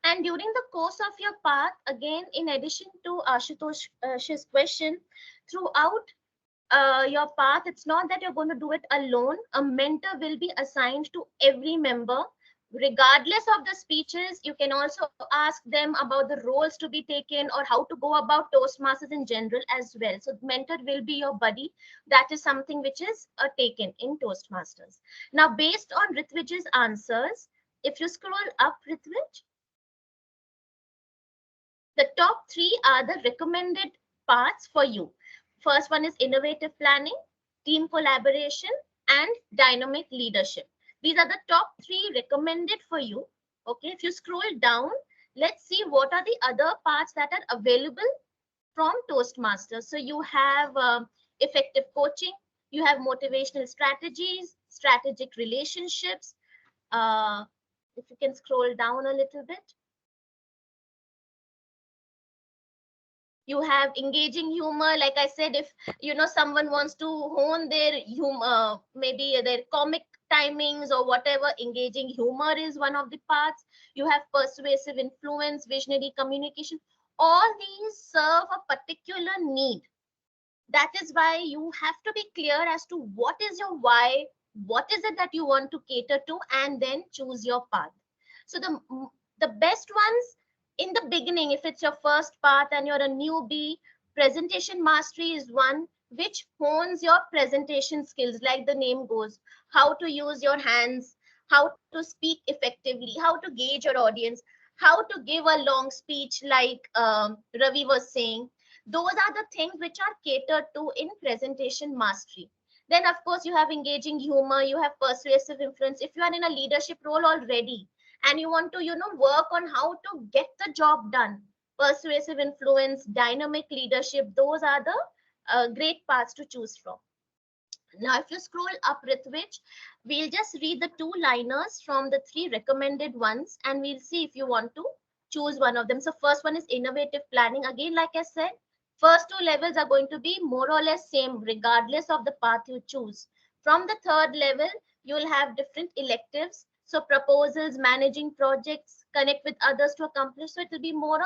And during the course of your path, again, in addition to Ashutosh's question, throughout your path, it's not that you're going to do it alone. A mentor will be assigned to every member. Regardless of the speeches, you can also ask them about the roles to be taken or how to go about Toastmasters in general as well. So the mentor will be your buddy. That is something which is taken in Toastmasters. Now, based on Ritwij's answers, if you scroll up, Ritwij, the top three are the recommended paths for you. First one is innovative planning, team collaboration, and dynamic leadership. These are the top three recommended for you. Okay, if you scroll down, let's see what are the other paths that are available from Toastmasters. So you have effective coaching, you have motivational strategies, strategic relationships. If you can scroll down a little bit, you have engaging humor. Like I said, if someone wants to hone their humor, maybe their comic timings or whatever, engaging humor is one of the parts. You have persuasive influence, visionary communication. All these serve a particular need. That is why you have to be clear as to what is your why, what is it that you want to cater to, and then choose your path. So the best ones in the beginning, if it's your first path and you're a newbie, presentation mastery is one which hones your presentation skills, like the name goes, how to use your hands, how to speak effectively, how to gauge your audience, how to give a long speech, like Ravi was saying. Those are the things which are catered to in presentation mastery. Then of course you have engaging humor, you have persuasive influence. If you are in a leadership role already and you want to work on how to get the job done, persuasive influence, dynamic leadership, those are the great paths to choose from. Now if you scroll up, Ritvich, we'll just read the two liners from the three recommended ones and we'll see if you want to choose one of them. So first one is innovative planning. Again, like I said, first two levels are going to be more or less same regardless of the path you choose. From the third level, you'll have different electives. So proposals, managing projects, connect with others to accomplish. So it will be more of,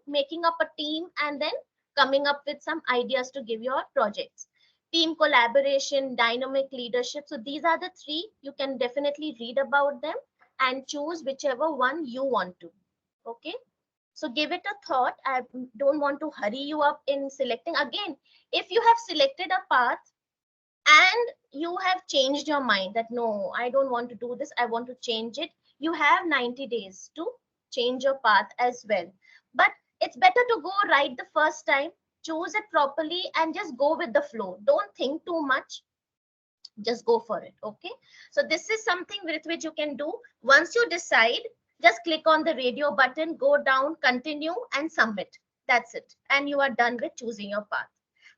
making up a team and then coming up with some ideas to give your projects. Team collaboration, dynamic leadership. So these are the three. You can definitely read about them and choose whichever one you want to. Okay. So give it a thought. I don't want to hurry you up in selecting. Again, if you have selected a path and you have changed your mind that no, I don't want to do this, I want to change it, you have 90 days to change your path as well. But it's better to go right the first time, choose it properly and just go with the flow. Don't think too much, just go for it. Okay, so this is something with which you can do. Once you decide, just click on the radio button, go down, continue and submit. That's it, and you are done with choosing your path.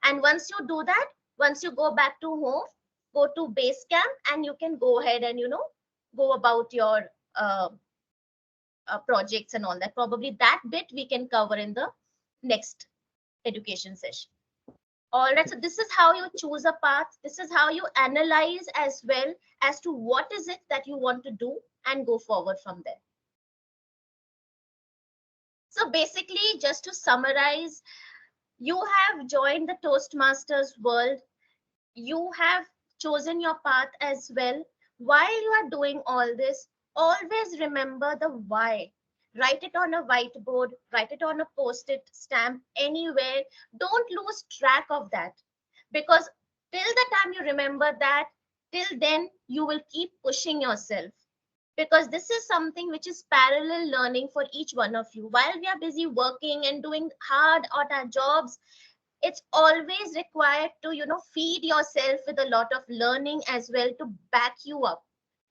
And once you do that, once you go back to home, go to Basecamp and you can go ahead and go about your projects and all that. Probably that bit we can cover in the next education session. All right, so this is how you choose a path. This is how you analyze as well as to what is it that you want to do and go forward from there. So basically, just to summarize, you have joined the Toastmasters world. You have chosen your path as well. While you are doing all this, always remember the why. Write it on a whiteboard, write it on a post-it stamp, anywhere. Don't lose track of that, because till the time you remember that, till then you will keep pushing yourself, because this is something which is parallel learning for each one of you. While we are busy working and doing hard at our jobs, it's always required to feed yourself with a lot of learning as well to back you up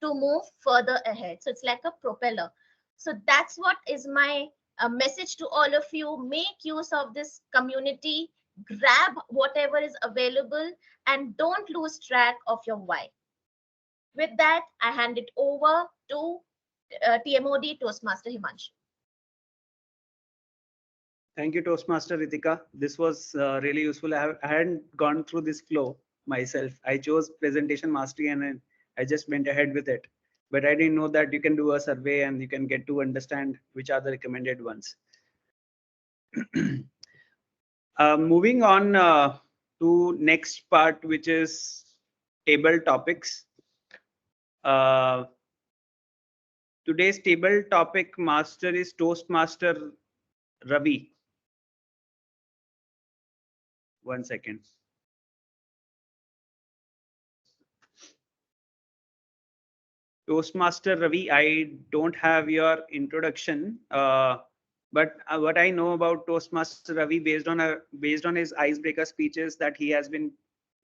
to move further ahead. So it's like a propeller. So that's what is my message to all of you. Make use of this community, grab whatever is available and don't lose track of your why. With that, I hand it over to TMOD Toastmaster Himanshu. Thank you, Toastmaster Ritika. This was really useful. I hadn't gone through this flow myself. I chose presentation mastery and I just went ahead with it. But I didn't know that you can do a survey and you can get to understand which are the recommended ones. Moving on to next part, which is table topics. Today's table topic master is Toastmaster Ravi. One second. Toastmaster Ravi, I don't have your introduction, but what I know about Toastmaster Ravi, based on his icebreaker speeches that he has been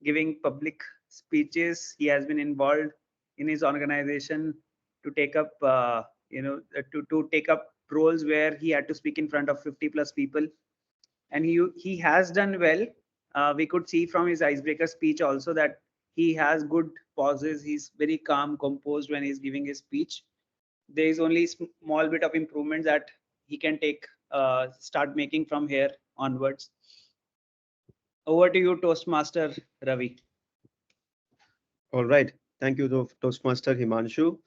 giving public speeches, he has been involved in his organization to take up, to take up roles where he had to speak in front of 50 plus people, and he has done well. We could see from his icebreaker speech also that he has good pauses. He's very calm, composed when he's giving his speech. There is only small bit of improvement that he can take, start making from here onwards. Over to you, Toastmaster Ravi. All right. Thank you, Toastmaster Himanshu.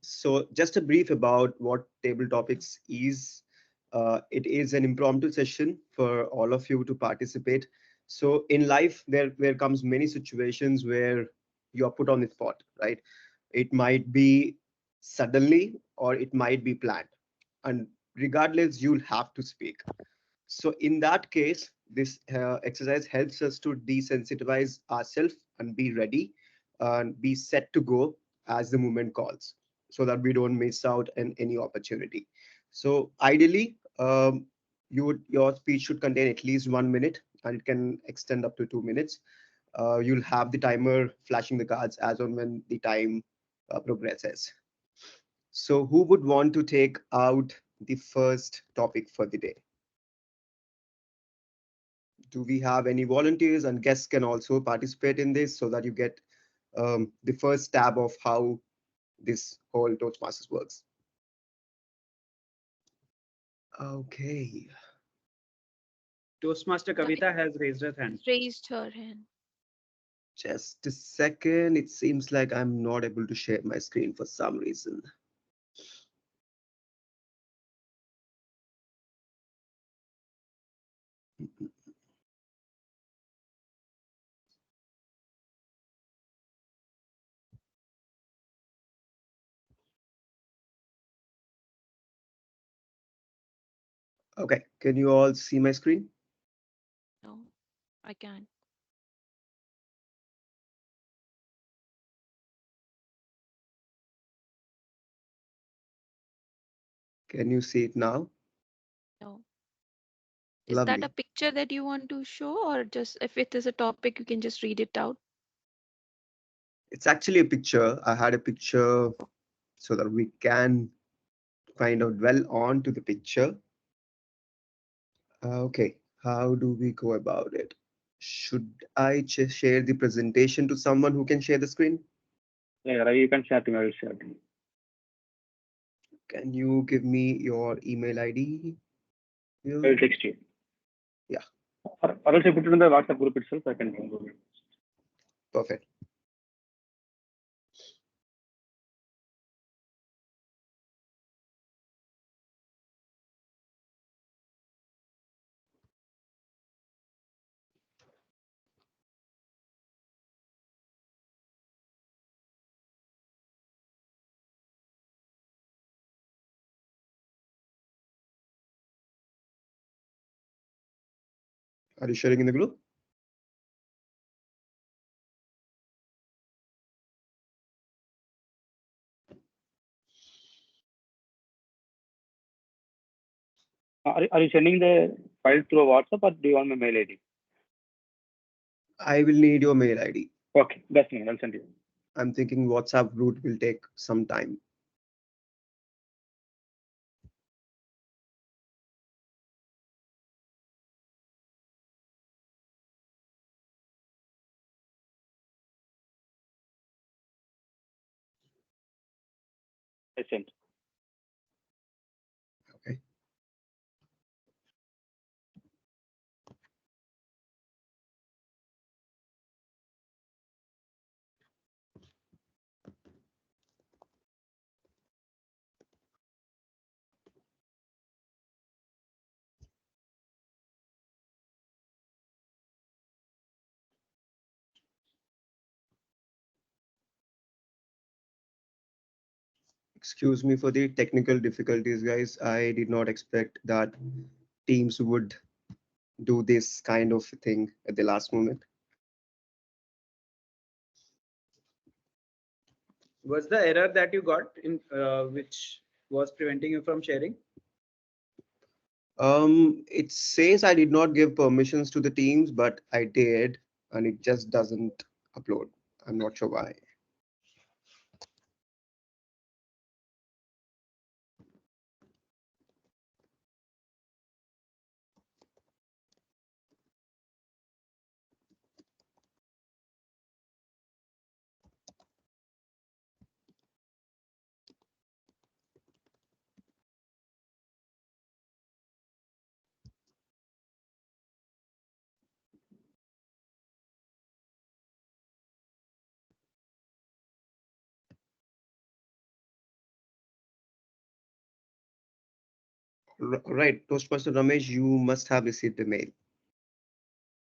So just a brief about what table topics is. It is an impromptu session for all of you to participate. So in life, there comes many situations where you're put on the spot, right? It might be suddenly or it might be planned. And regardless, you'll have to speak. So in that case, this exercise helps us to desensitize ourselves and be ready and be set to go as the moment calls, so that we don't miss out on any opportunity. So ideally, your speech should contain at least 1 minute, and it can extend up to 2 minutes. You'll have the timer flashing the cards as on when the time progresses. So who would want to take out the first topic for the day? Do we have any volunteers? And guests can also participate in this so that you get the first stab of how this whole Toastmasters works. Okay. Toastmaster Kavita has raised her hand. Raised her hand. Just a second. It seems like I'm not able to share my screen for some reason. Okay, can you all see my screen? No, I can't. Can you see it now? No. Is that a Lovely. picture that you want to show, or just if it is a topic, you can just read it out? It's actually a picture. I had a picture so that we can kind of dwell on to the picture. Okay, how do we go about it? Should I share the presentation to someone who can share the screen? Yeah, Ravi, you can share to me. I will share to you. Can you give me your email ID? I will text you. Yeah. Or else you put it in the WhatsApp group itself. I can download it. Perfect. Are you sharing in the group? Are you sending the file through WhatsApp or do you want my mail ID? I will need your mail ID. Okay, that's me. I'll send you. I'm thinking WhatsApp route will take some time. I sent. Okay. Excuse me for the technical difficulties, guys. I did not expect that Teams would do this kind of thing at the last moment. Was the error that you got in which was preventing you from sharing? It says I did not give permissions to the Teams, but I did, and it just doesn't upload. I'm not sure why. Right, Toastmaster Ramesh, you must have received the mail.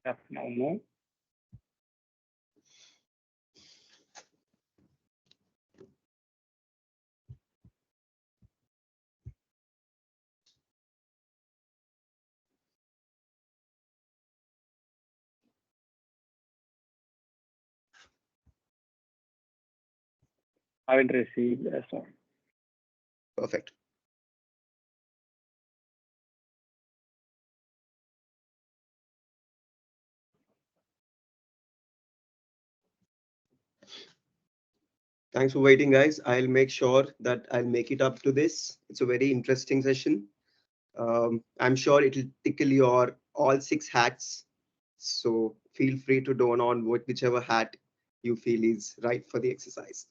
Yeah, no. I haven't received this one. Perfect. Thanks for waiting, guys. I'll make sure that I'll make it up to this. It's a very interesting session. I'm sure it'll tickle your all 6 hats. So feel free to don on whichever hat you feel is right for the exercise.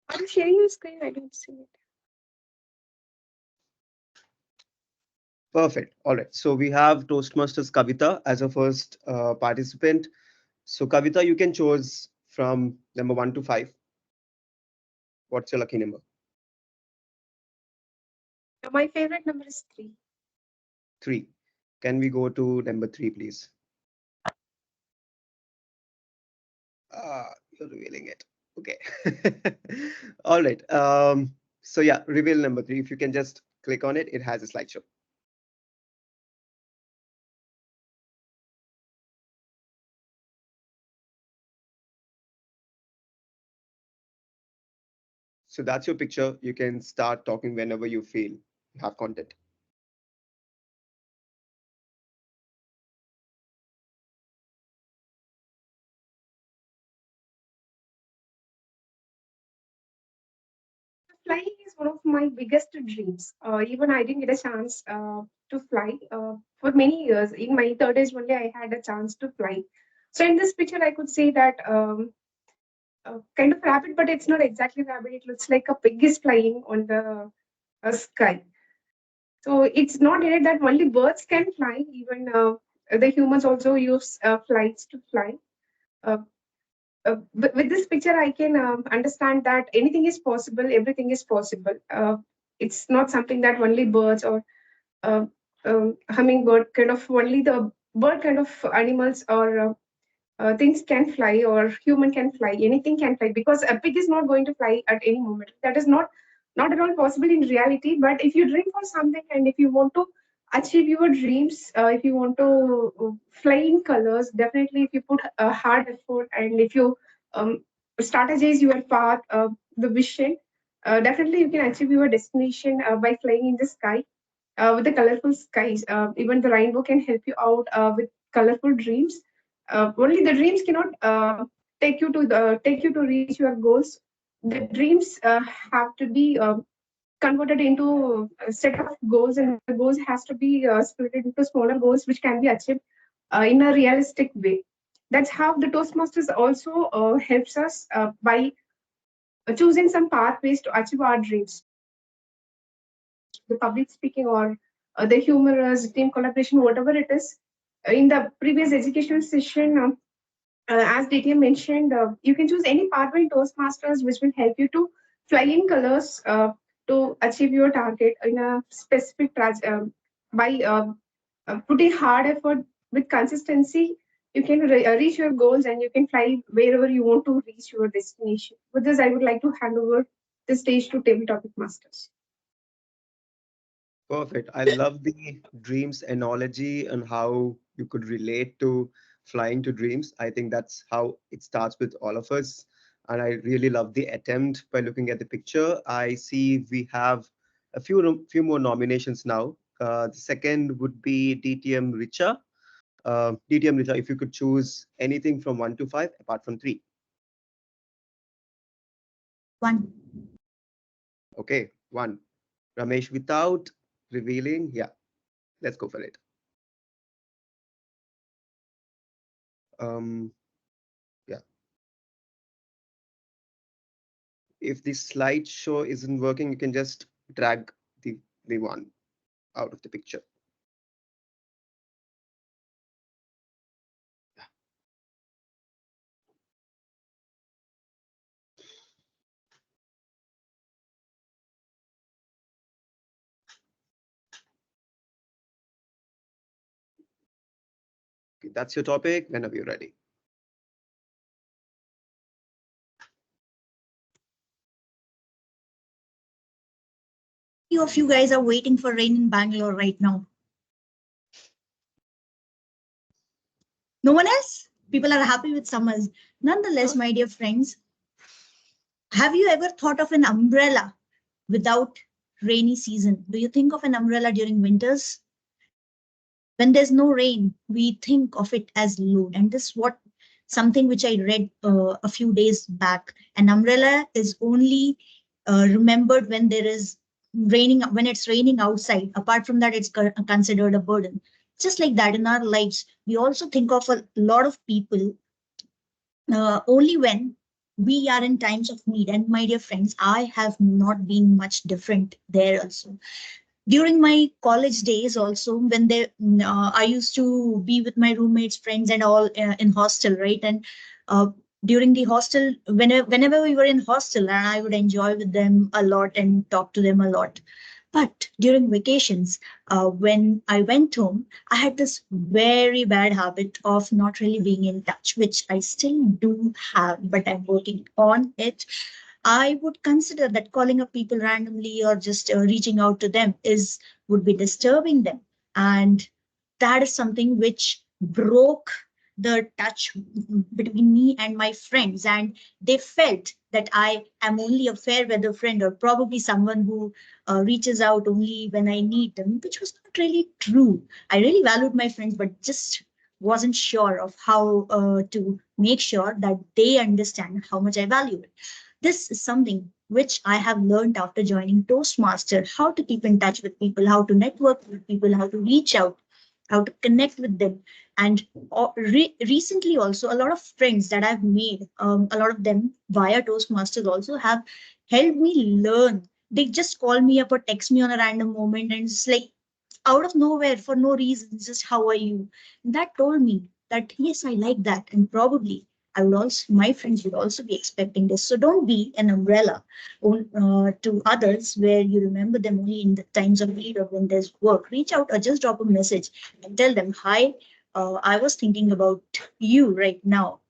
Are you sharing your screen? I don't see it. Perfect. All right. So we have Toastmasters Kavita as a first participant. So Kavita, you can choose from number 1 to 5. What's your lucky number? My favorite number is 3. 3. Can we go to number 3, please? You're revealing it. Okay. All right. So yeah, reveal number 3. If you can just click on it, it has a slideshow. So that's your picture. You can start talking whenever you feel you have content. Flying is one of my biggest dreams. Even I didn't get a chance to fly for many years. In my third age only, I had a chance to fly. So in this picture, I could say that kind of rabbit, but it's not exactly rabbit. It looks like a pig is flying on the sky. So it's not needed that only birds can fly. Even the humans also use flights to fly. Uh, with this picture, I can understand that anything is possible, everything is possible. It's not something that only birds or uh, hummingbird kind of only the bird kind of animals or things can fly or human can fly. Anything can fly because a pig is not going to fly at any moment. That is not at all possible in reality. But if you dream for something and if you want to achieve your dreams, if you want to fly in colors, definitely if you put a hard effort and if you strategize your path, the vision, definitely you can achieve your destination by flying in the sky with the colorful skies. Even the rainbow can help you out with colorful dreams. Only the dreams cannot take you to reach your goals. The dreams have to be converted into a set of goals, and the goals has to be split into smaller goals, which can be achieved in a realistic way. That's how the Toastmasters also helps us by choosing some pathways to achieve our dreams. The public speaking or the humorous team collaboration, whatever it is. In the previous educational session, as DTM mentioned, you can choose any pathway in Toastmasters which will help you to fly in colors to achieve your target in a specific by putting hard effort with consistency. You can reach your goals and you can fly wherever you want to reach your destination. With this, I would like to hand over the stage to Table Topic Masters. Perfect. I love the dreams analogy and how you could relate to flying to dreams. I think that's how it starts with all of us. And I really love the attempt by looking at the picture. I see we have a few more nominations now. The second would be DTM Richa. DTM Richa, if you could choose anything from 1 to 5 apart from 3. 1. Okay, 1. Ramesh, without revealing, yeah, let's go for it. Yeah. If the slideshow isn't working, you can just drag the one out of the picture. Okay, that's your topic. Whenever you're ready. Few of you guys are waiting for rain in Bangalore right now. No one else? People are happy with summers. Nonetheless, my dear friends, have you ever thought of an umbrella without rainy season? Do you think of an umbrella during winters? When there's no rain, we think of it as load. And this is what something which I read a few days back. An umbrella is only remembered when there is raining, when it's raining outside. Apart from that, it's considered a burden. Just like that in our lives, we also think of a lot of people only when we are in times of need. And my dear friends, I have not been much different there also. During my college days also, when I used to be with my roommates, friends and all in hostel, right? And uh, during the hostel, whenever we were in hostel, and I would enjoy with them a lot and talk to them a lot. But during vacations, when I went home, I had this very bad habit of not really being in touch, which I still do have, but I'm working on it. I would consider that calling up people randomly or just reaching out to them would be disturbing them. And that is something which broke the touch between me and my friends. And they felt that I am only a fair weather friend or probably someone who reaches out only when I need them, which was not really true. I really valued my friends, but just wasn't sure of how to make sure that they understand how much I value it. This is something which I have learned after joining Toastmaster, how to keep in touch with people, how to network with people, how to reach out, how to connect with them. And recently also, a lot of friends that I've made, a lot of them via Toastmasters also have helped me learn. They just call me up or text me on a random moment and it's like out of nowhere for no reason, just how are you? And that told me that yes, I like that. And probably I would also, my friends would also be expecting this. So don't be an umbrella to others where you remember them only in the times of need or when there's work. Reach out or just drop a message and tell them, hi, I was thinking about you right now.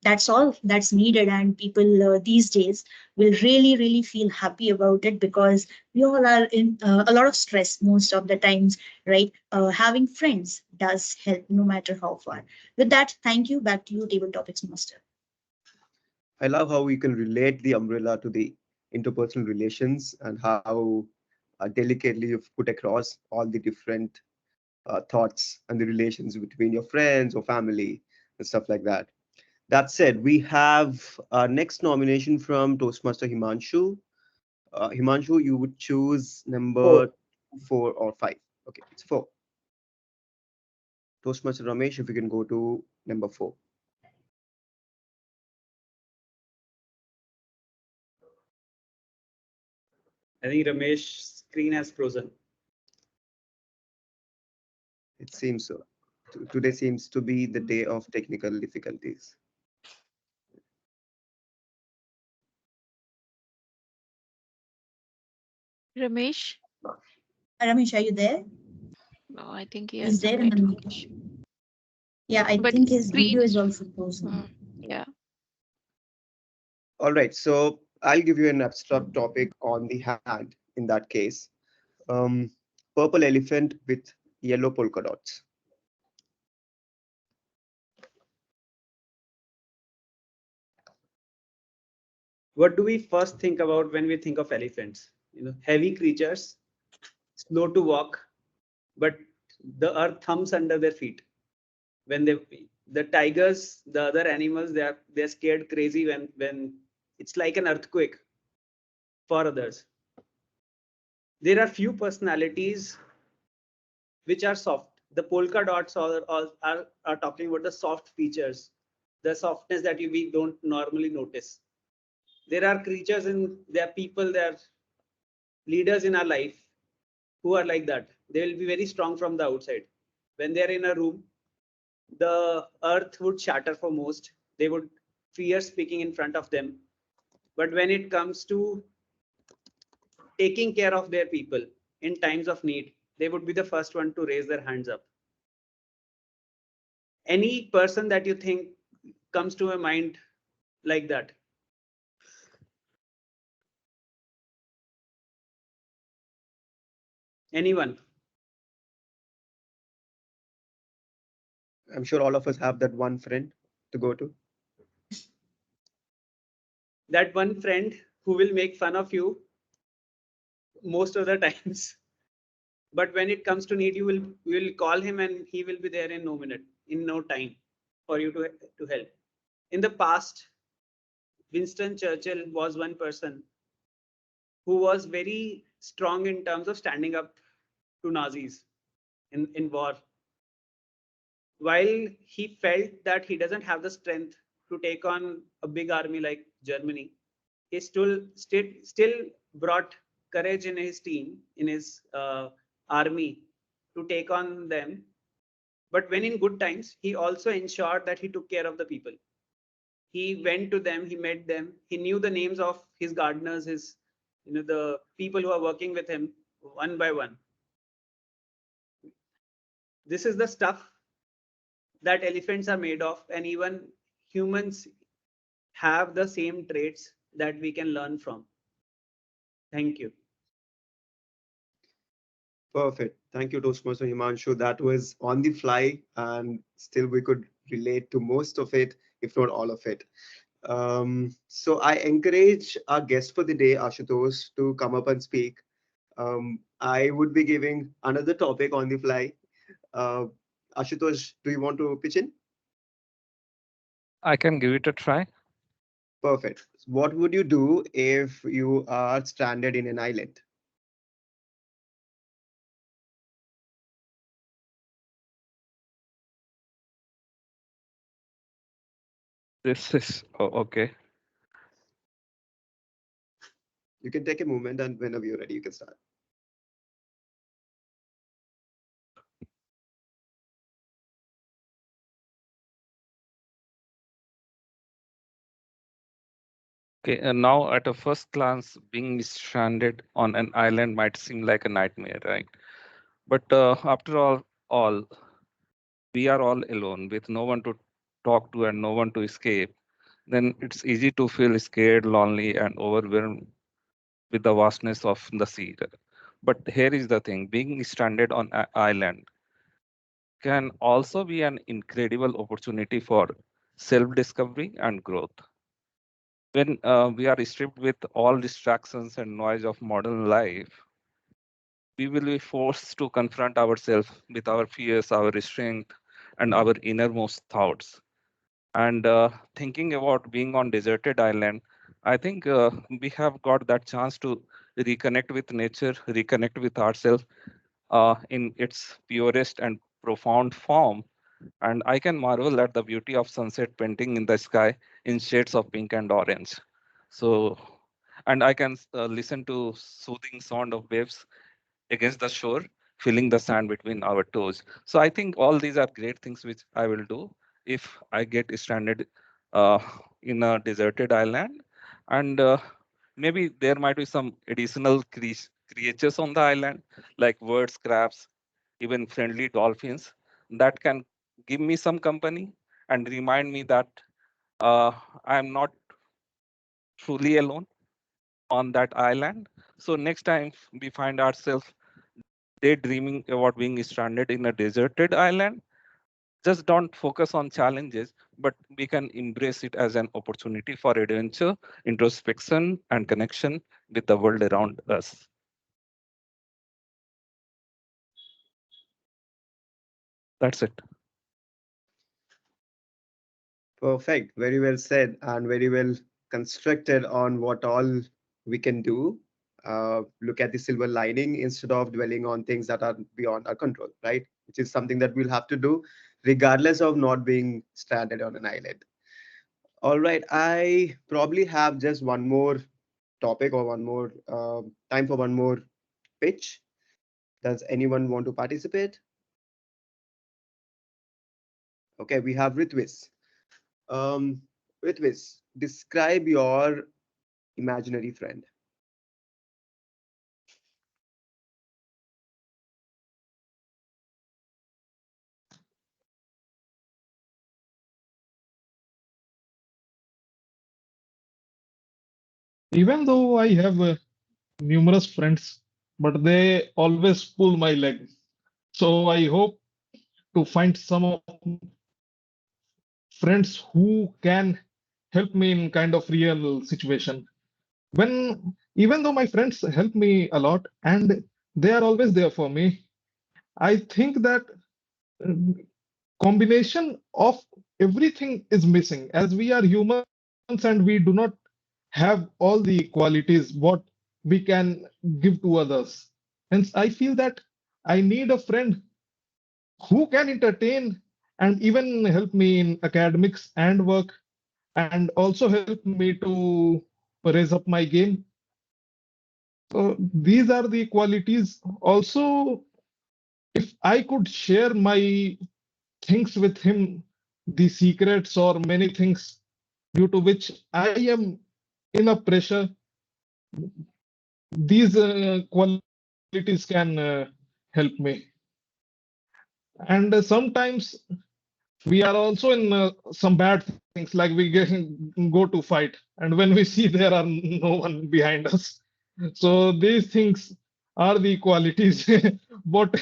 That's all that's needed. And people these days will really, really feel happy about it because we all are in a lot of stress most of the times, right? Having friends does help no matter how far. With that, thank you. Back to you, Table Topics Master. I love how we can relate the umbrella to the interpersonal relations and how delicately you've put across all the different thoughts and the relations between your friends or family and stuff like that. That said, we have our next nomination from Toastmaster Himanshu. Himanshu, you would choose number 4 or 5. Okay, it's 4. Toastmaster Ramesh, if you can go to number 4. I think Ramesh's screen has frozen. It seems so. Today seems to be the day of technical difficulties. Ramesh? Ramesh, are you there? No, I think he has He's some there in the network meeting. issue. Yeah, I But think his screen video is is also frozen. yeah. All right, so I'll give you an abstract topic on the hand in that case. Um, Purple elephant with yellow polka dots. What do we first think about when we think of elephants? Heavy creatures, slow to walk, but the earth hums under their feet. When the tigers, the other animals, they're scared crazy when it's like an earthquake for others. There are few personalities which are soft. The polka dots are talking about the soft features, the softness that we don't normally notice. There are creatures and there are people, there are leaders in our life who are like that. They will be very strong from the outside. When they're in a room, the earth would shatter for most. They would fear speaking in front of them. But when it comes to taking care of their people in times of need, they would be the first one to raise their hands up. Any person that you think comes to my mind like that? Anyone? I'm sure all of us have that one friend to go to. That one friend who will make fun of you most of the times, but when it comes to need, you will call him and he will be there in no time for you to help. In the past, Winston Churchill was one person who was very strong in terms of standing up to Nazis in war. While he felt that he doesn't have the strength to take on a big army like Germany, he still brought courage in his team, in his army, to take on them. But when in good times, he also ensured that he took care of the people. He went to them, he met them, he knew the names of his gardeners, the people who are working with him one by one. This is the stuff that elephants are made of, and even humans have the same traits that we can learn from. Thank you. Perfect. Thank you, Toastmaster Himanshu. That was on the fly, and still we could relate to most of it, if not all of it. So I encourage our guest for the day, Ashutosh, to come up and speak. I would be giving another topic on the fly. Uh, Ashutosh, do you want to pitch in? I can give it a try. Perfect. What would you do if you are stranded in an island? This is okay. You can take a moment, and whenever you're ready, you can start. Okay, and now at a first glance, being stranded on an island might seem like a nightmare, right? But after all, we are all alone with no one to talk to and no one to escape. Then it's easy to feel scared, lonely, and overwhelmed with the vastness of the sea. But here is the thing: being stranded on an island can also be an incredible opportunity for self-discovery and growth. When we are stripped with all distractions and noise of modern life, we will be forced to confront ourselves with our fears, our restraint, and our innermost thoughts. And thinking about being on deserted island, I think we have got that chance to reconnect with nature, reconnect with ourselves in its purest and profound form. And I can marvel at the beauty of sunset painting in the sky in shades of pink and orange. So, and I can listen to soothing sound of waves against the shore, feeling the sand between our toes. So I think all these are great things which I will do if I get stranded uh, in a deserted island. And maybe there might be some additional creatures on the island, like birds, crabs, even friendly dolphins that can give me some company and remind me that uh, I'm not truly alone on that island. So next time we find ourselves daydreaming about being stranded in a deserted island, just don't focus on challenges, but we can embrace it as an opportunity for adventure, introspection, and connection with the world around us. That's it. Perfect. Very well said, and very well constructed on what all we can do. Look at the silver lining instead of dwelling on things that are beyond our control, right? Which is something that we'll have to do regardless of not being stranded on an island. All right. I probably have just one more topic or one more time for one more pitch. Does anyone want to participate? Okay, we have Ritwis. Um, Ritwis, describe your imaginary friend. even though I have numerous friends, but they always pull my leg. So I hope to find some of friends who can help me in kind of real situation. When even though my friends help me a lot and they are always there for me, I think that uh, combination of everything is missing, as we are humans and we do not have all the qualities what we can give to others. Hence, I feel that I need a friend who can entertain and even help me in academics and work, and also help me to raise up my game. So these are the qualities. Also, if I could share my things with him, the secrets or many things due to which I am in a pressure, these qualities can help me. And sometimes we are also in some bad things, like go to fight, and when we see there are no one behind us. So these things are the qualities what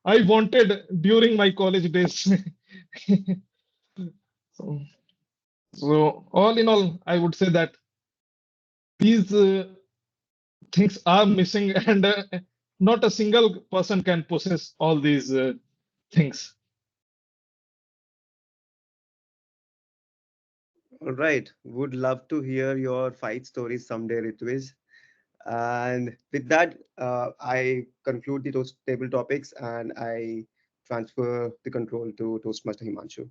I wanted during my college days. so, so all in all, I would say that these things are missing, and not a single person can possess all these things. All right. Would love to hear your fight stories someday, Ritviz. And with that, I conclude the toast table topics and I transfer the control to Toastmaster Himanshu.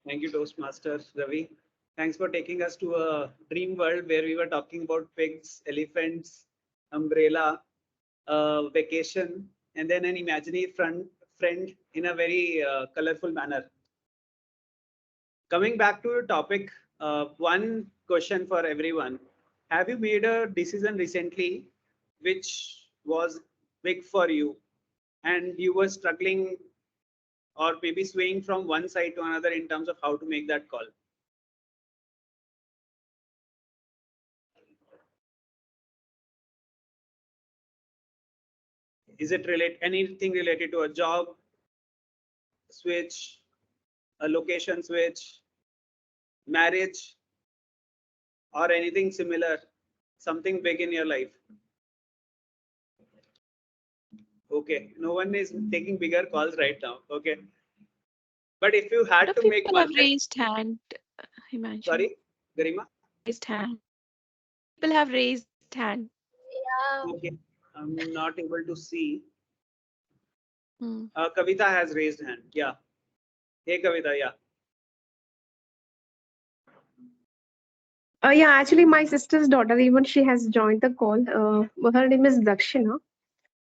Thank you, Toastmasters Ravi. Thanks for taking us to a dream world where we were talking about pigs, elephants, umbrella, vacation, and then an imaginary friend in a very colorful manner. Coming back to the topic, one question for everyone. Have you made a decision recently which was big for you and you were struggling or maybe swaying from one side to another in terms of how to make that call? Is it anything related to a job switch, a location switch, marriage, or anything similar, something big in your life? Okay, no one is taking bigger calls right now. Okay. But if you A lot had of to make people have one, raised hand, Himanshu. sorry, Garima? Raised hand. People have raised hand. Yeah. Okay, I'm not able to see. Hmm. Kavita has raised hand. Yeah. Hey, Kavita. Yeah. Yeah, actually, my sister's daughter, even she has joined the call. Her name is Dakshina,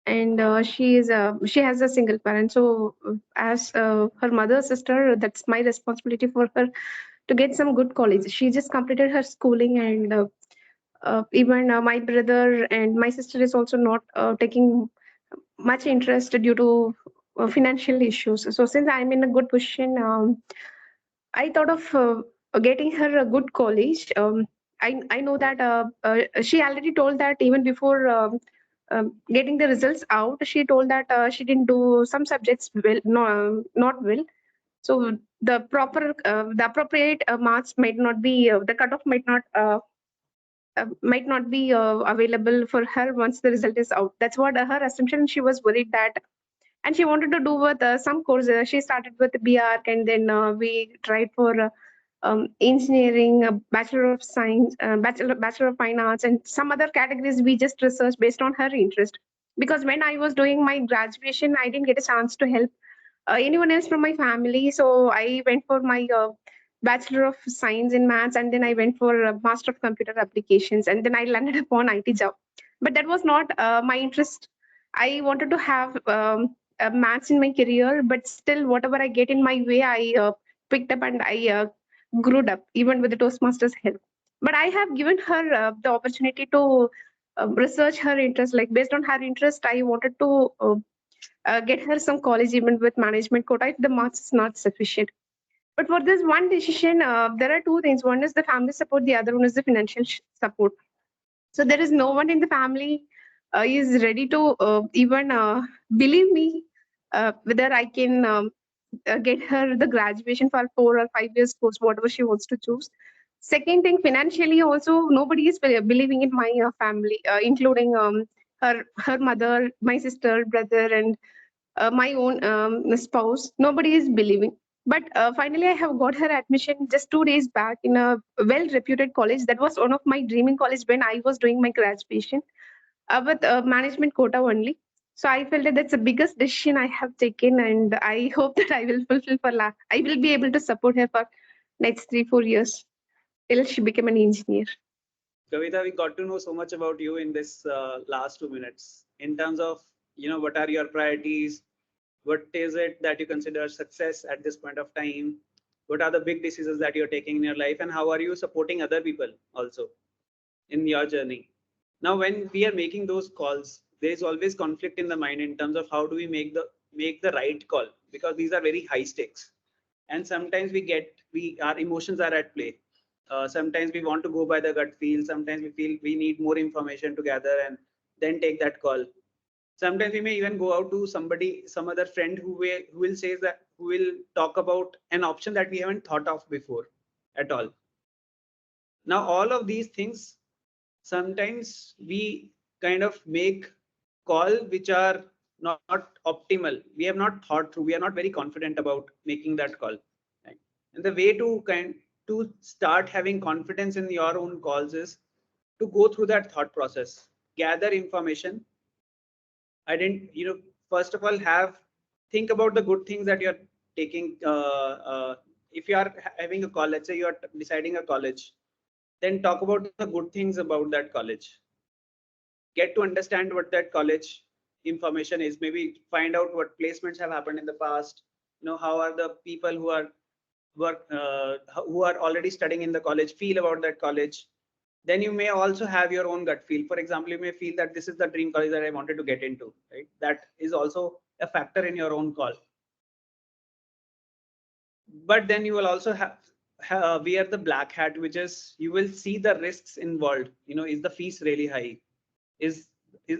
and she has a single parent. So, as her mother's sister, that's my responsibility for her to get some good college. She just completed her schooling, and even my brother and my sister is also not taking much interest due to financial issues. So, since I'm in a good position, I thought of getting her a good college. I know that she already told that even before getting the results out, she told that she didn't do some subjects well, no, not well. So the appropriate marks might not be the cutoff might not be available for her once the result is out. That's what her assumption. She was worried that, and she wanted to do with some courses. She started with BArc, and then we tried for engineering, Bachelor of Science, Bachelor of Fine Arts, and some other categories. We just researched based on her interest. Because when I was doing my graduation, I didn't get a chance to help anyone else from my family. So I went for my Bachelor of Science in Maths, and then I went for Master of Computer Applications, and then I landed upon IT job. But that was not my interest. I wanted to have maths in my career, but still, whatever I get in my way, I picked up and I grew up, even with the Toastmasters help. But I have given her the opportunity to research her interest. Like based on her interest, I wanted to get her some college even with management quota if the marks is not sufficient. But for this one decision, there are two things. One is the family support, the other one is the financial support. So there is no one in the family is ready to even believe me whether I can get her the graduation for 4 or 5 years course, whatever she wants to choose. Second thing, financially also nobody is believing in my family, including her mother, my sister, brother, and my own spouse. Nobody is believing. But finally, I have got her admission just 2 days back in a well-reputed college. That was one of my dreaming college when I was doing my graduation with management quota only. So I felt that that's the biggest decision I have taken, and I hope that I will fulfill for I will be able to support her for next 3-4 years till she become an engineer. Kavita, we got to know so much about you in this last 2 minutes in terms of, what are your priorities? What is it that you consider success at this point of time? What are the big decisions that you're taking in your life? And how are you supporting other people also in your journey? Now, when we are making those calls, there is always conflict in the mind in terms of how do we make the right call, because these are very high stakes. And sometimes our emotions are at play. Sometimes we want to go by the gut feel. Sometimes we feel we need more information to gather and then take that call. Sometimes we may even go out to some other friend who will talk about an option that we haven't thought of before at all. Now, all of these things, sometimes we kind of make call which are not optimal. We have not thought through. We are not very confident about making that call. Right? And the way to start having confidence in your own calls is to go through that thought process, gather information. First of all, think about the good things that you're taking. If you are having a call, let's say you are deciding a college, then talk about the good things about that college. Get to understand what that college information is. Maybe find out what placements have happened in the past. How are the people who are already studying in the college feel about that college. Then you may also have your own gut feel. For example, you may feel that this is the dream college that I wanted to get into, right? That is also a factor in your own call. But then you will also wear the black hat, which is you will see the risks involved. Is the fees really high?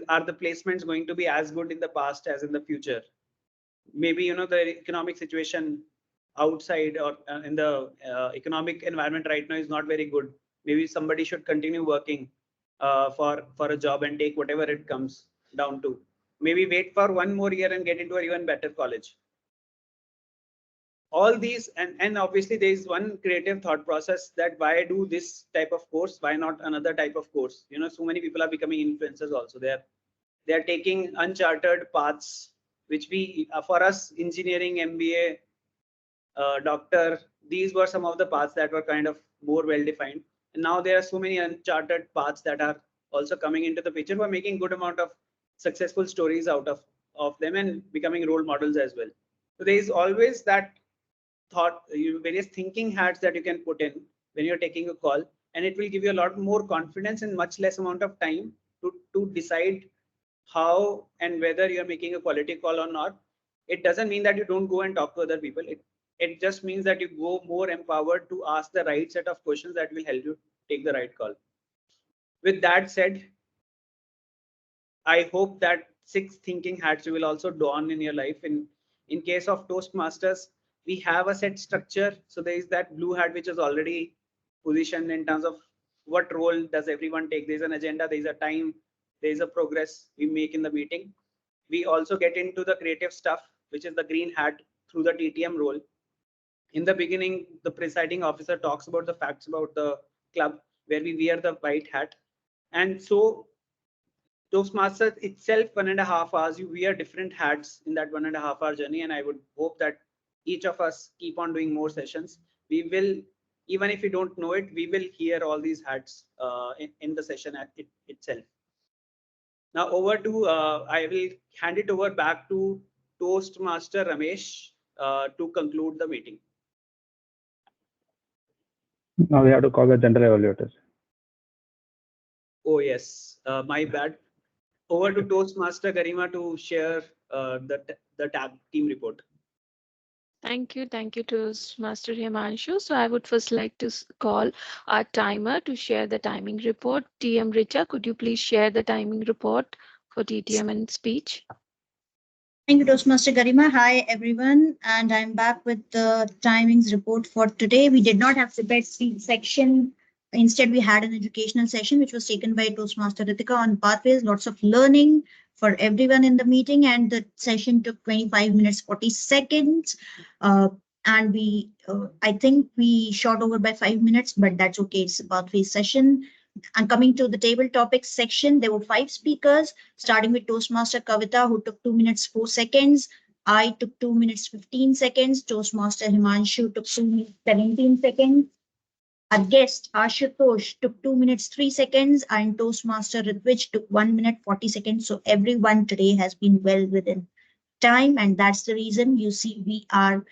Are the placements going to be as good in the past as in the future? Maybe the economic situation outside or in the economic environment right now is not very good. Maybe somebody should continue working for a job and take whatever it comes down to. Maybe wait for 1 more year and get into an even better college. All these, and obviously there is one creative thought process that why do this type of course, why not another type of course? So many people are becoming influencers also. They are taking uncharted paths, which for us, engineering, MBA, doctor, these were some of the paths that were kind of more well defined. And now there are so many uncharted paths that are also coming into the picture. We're making good amount of successful stories out of them and becoming role models as well. So there is always that thought, various thinking hats that you can put in when you're taking a call, and it will give you a lot more confidence in much less amount of time to decide how and whether you're making a quality call or not. It doesn't mean that you don't go and talk to other people. It just means that you go more empowered to ask the right set of questions that will help you take the right call. With that said, I hope that 6 thinking hats you will also don in your life. In case of Toastmasters, we have a set structure. So there is that blue hat which is already positioned in terms of what role does everyone take. There's an agenda, there's a time, there's a progress we make in the meeting. We also get into the creative stuff, which is the green hat through the TTM role. In the beginning, the presiding officer talks about the facts about the club where we wear the white hat. And so Toastmasters itself 1.5 hours, you wear different hats in that 1.5 hour journey. And I would hope that each of us keep on doing more sessions. We will, even if you don't know it, we will hear all these hats in the session itself. Now over to, I will hand it over back to Toastmaster Ramesh to conclude the meeting. Now we have to call the general evaluators. Oh yes, my bad. Over to Toastmaster Garima to share the tag team report. Thank you. Thank you to Master Himanshu. So I would first like to call our timer to share the timing report. TM Richa, could you please share the timing report for TTM and speech? Thank you, Toastmaster Garima. Hi, everyone. And I'm back with the timings report for today. We did not have the best speech section. Instead, we had an educational session, which was taken by Toastmaster Ritika on pathways, lots of learning for everyone in the meeting. And the session took 25 minutes, 40 seconds. And I think we shot over by 5 minutes, but that's okay. It's a pathways session. And coming to the table topics section, there were 5 speakers, starting with Toastmaster Kavita, who took 2 minutes 4 seconds. I took 2 minutes 15 seconds. Toastmaster Himanshu took 2 minutes 17 seconds. Our guest Ashutosh took 2 minutes 3 seconds, and Toastmaster Ritwich took 1 minute 40 seconds. So everyone today has been well within time, and that's the reason you see we are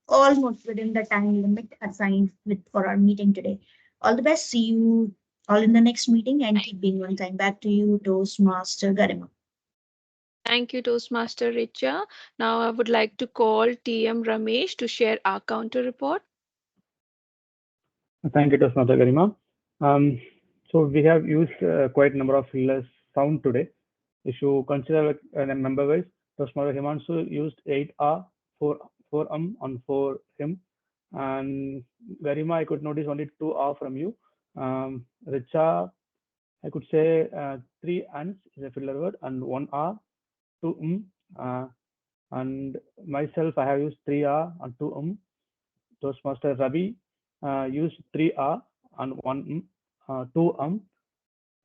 almost within the time limit assigned for our meeting today. All the best. See you all in the next meeting, and keep being on time. Back to you, Toastmaster Garima. Thank you, Toastmaster Richa. Now I would like to call TM Ramesh to share our counter report. Thank you, Toastmaster Garima. So we have used quite a number of fillers sound today. If you consider number wise, Toastmaster Himanshu used 8 for and 4 him, and Garima I could notice only 2 from you. Richa, I could say 3 ands is a filler word and 1 2 and myself I have used 3 and 2 Toastmaster Ravi used 3 and 1 2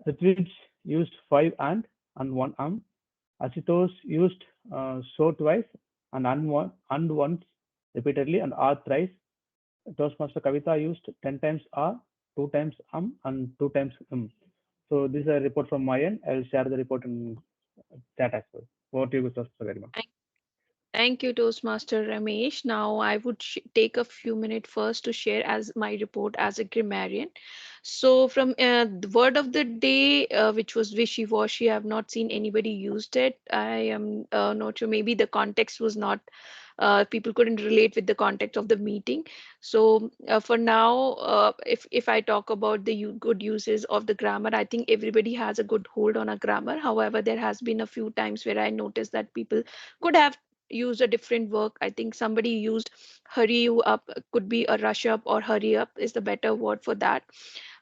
Ritwich used 5 and 1 Ashutosh used so twice and once repeatedly and thrice. Toastmaster Kavita used 10 times 2 times and 2 times So this is a report from my end. I'll share the report in chat as well. Over to you, Toastmaster Garima. Thank you, Toastmaster Ramesh. Now, I would take a few minutes first to share as my report as a grammarian. So, from the word of the day, which was wishy-washy, I have not seen anybody used it. I am not sure. Maybe the context was not. People couldn't relate with the context of the meeting. So, for now, if I talk about the good uses of the grammar, I think everybody has a good hold on a grammar. However, there has been a few times where I noticed that people could have use a different work. I think somebody used hurry you up, could be a rush up, or hurry up is the better word for that.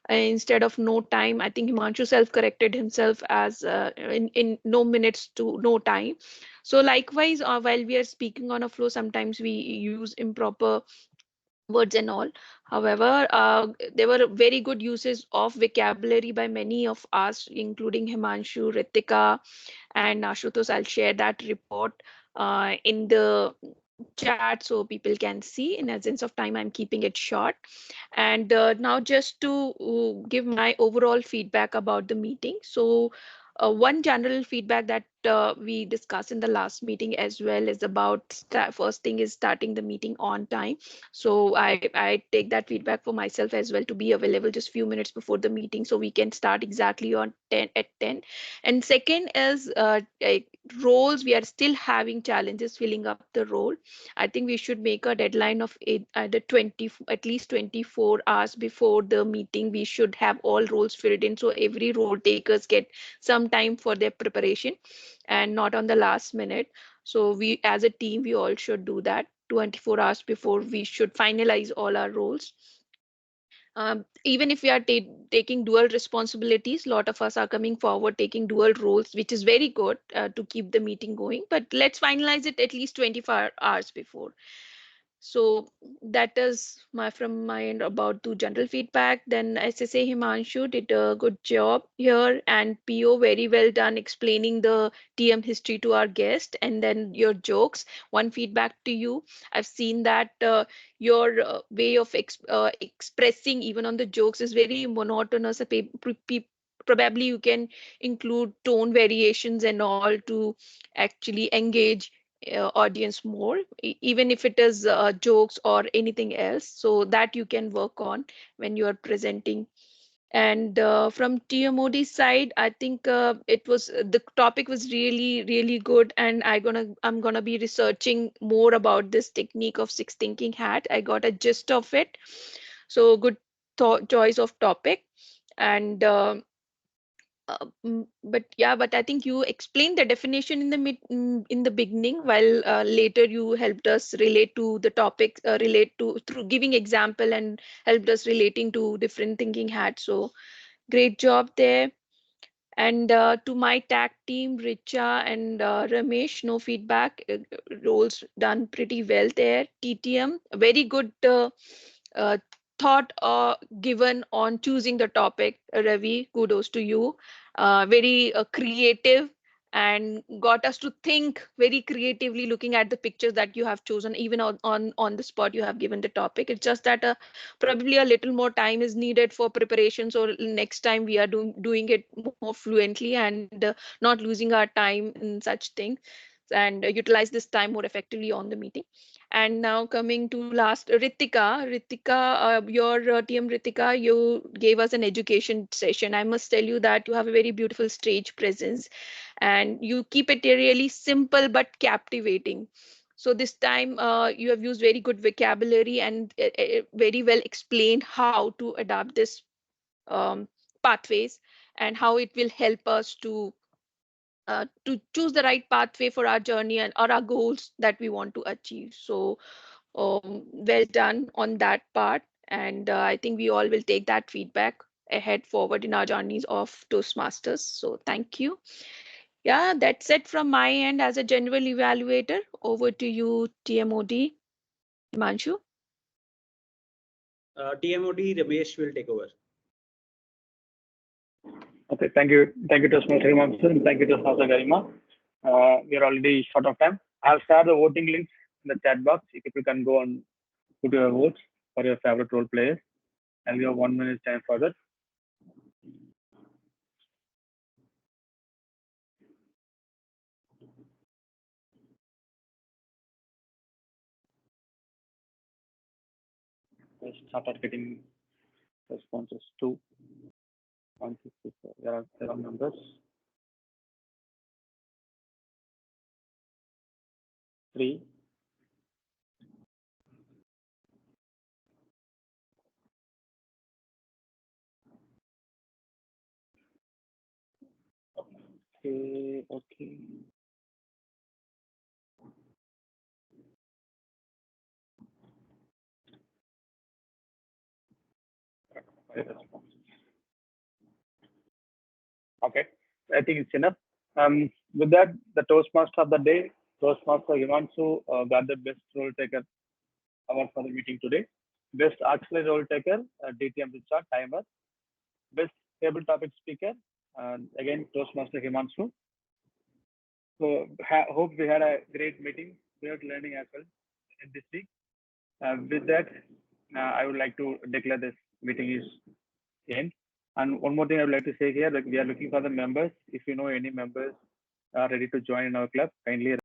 Instead of no time, I think Himanshu self corrected himself as in no minutes to no time. So likewise, while we are speaking on a flow, sometimes we use improper words and all. However, there were very good uses of vocabulary by many of us, including Himanshu, Ritika, and Ashutosh. I'll share that report in the chat so people can see. In essence of time, I'm keeping it short. And now just to give my overall feedback about the meeting. So one general feedback that we discussed in the last meeting as well is about first thing is starting the meeting on time. So I take that feedback for myself as well, to be available just few minutes before the meeting so we can start exactly on 10 at 10. And second is roles. We are still having challenges filling up the role. I think we should make a deadline of either 20, at least 24 hours before the meeting. We should have all roles filled in, so every role takers get some time for their preparation and not on the last minute. So we, as a team, we all should do that 24 hours before. We should finalize all our roles. Even if we are taking dual responsibilities, a lot of us are coming forward taking dual roles, which is very good to keep the meeting going. But let's finalize it at least 24 hours before. So that is from my end about the general feedback. Then SSA Himanshu did a good job here, and PO very well done explaining the TM history to our guest, and then your jokes. One feedback to you, I've seen that your way of expressing even on the jokes is very monotonous. Probably you can include tone variations and all to actually engage audience more, even if it is jokes or anything else, so that you can work on when you are presenting. And from TMOD side, I think it was the topic was really good, and I'm gonna be researching more about this technique of six thinking hat. I got a gist of it, so good choice of topic. And but yeah, but I think you explained the definition in the in the beginning, while later you helped us relate to the topic, relate to through giving example and helped us relating to different thinking hats. So great job there. And to my tag team, Richa and Ramesh, no feedback. Roles done pretty well there. TTM, very good uh, thought given on choosing the topic. Ravi, kudos to you. Very creative and got us to think very creatively, looking at the pictures that you have chosen. Even on the spot you have given the topic. It's just that probably a little more time is needed for preparation, so next time we are doing it more fluently and not losing our time in such things, and utilize this time more effectively on the meeting. And now coming to last, Ritika, your TM Ritika, you gave us an education session. I must tell you that you have a very beautiful stage presence, and you keep it really simple but captivating. So this time you have used very good vocabulary and very well explained how to adapt this um, pathways, and how it will help us to choose the right pathway for our journey and or our goals that we want to achieve. So well done on that part. And I think we all will take that feedback ahead forward in our journeys of Toastmasters. So thank you. Yeah, that's it from my end as a general evaluator. Over to you, TMOD Himanshu. TMOD Ramesh will take over. Okay, thank you, Toastmaster Himanshu, and thank you, Toastmaster Garima. We are already short of time. I'll start the voting links in the chat box. If people can go and put your votes for your favorite role players, and we have 1 minute time for that. I started getting responses to 154. There are numbers. 3. Okay. Okay, I think it's enough. With that, the Toastmaster of the day, Toastmaster Himanshu, got the best role taker award for the meeting today. Best auxiliary role taker, DTM Ritika, timer. Best table topic speaker, again Toastmaster Himanshu. So hope we had a great meeting, great learning as well in this week. With that, I would like to declare this meeting is end. And one more thing I would like to say here, like we are looking for the members. If you know any members are ready to join in our club, kindly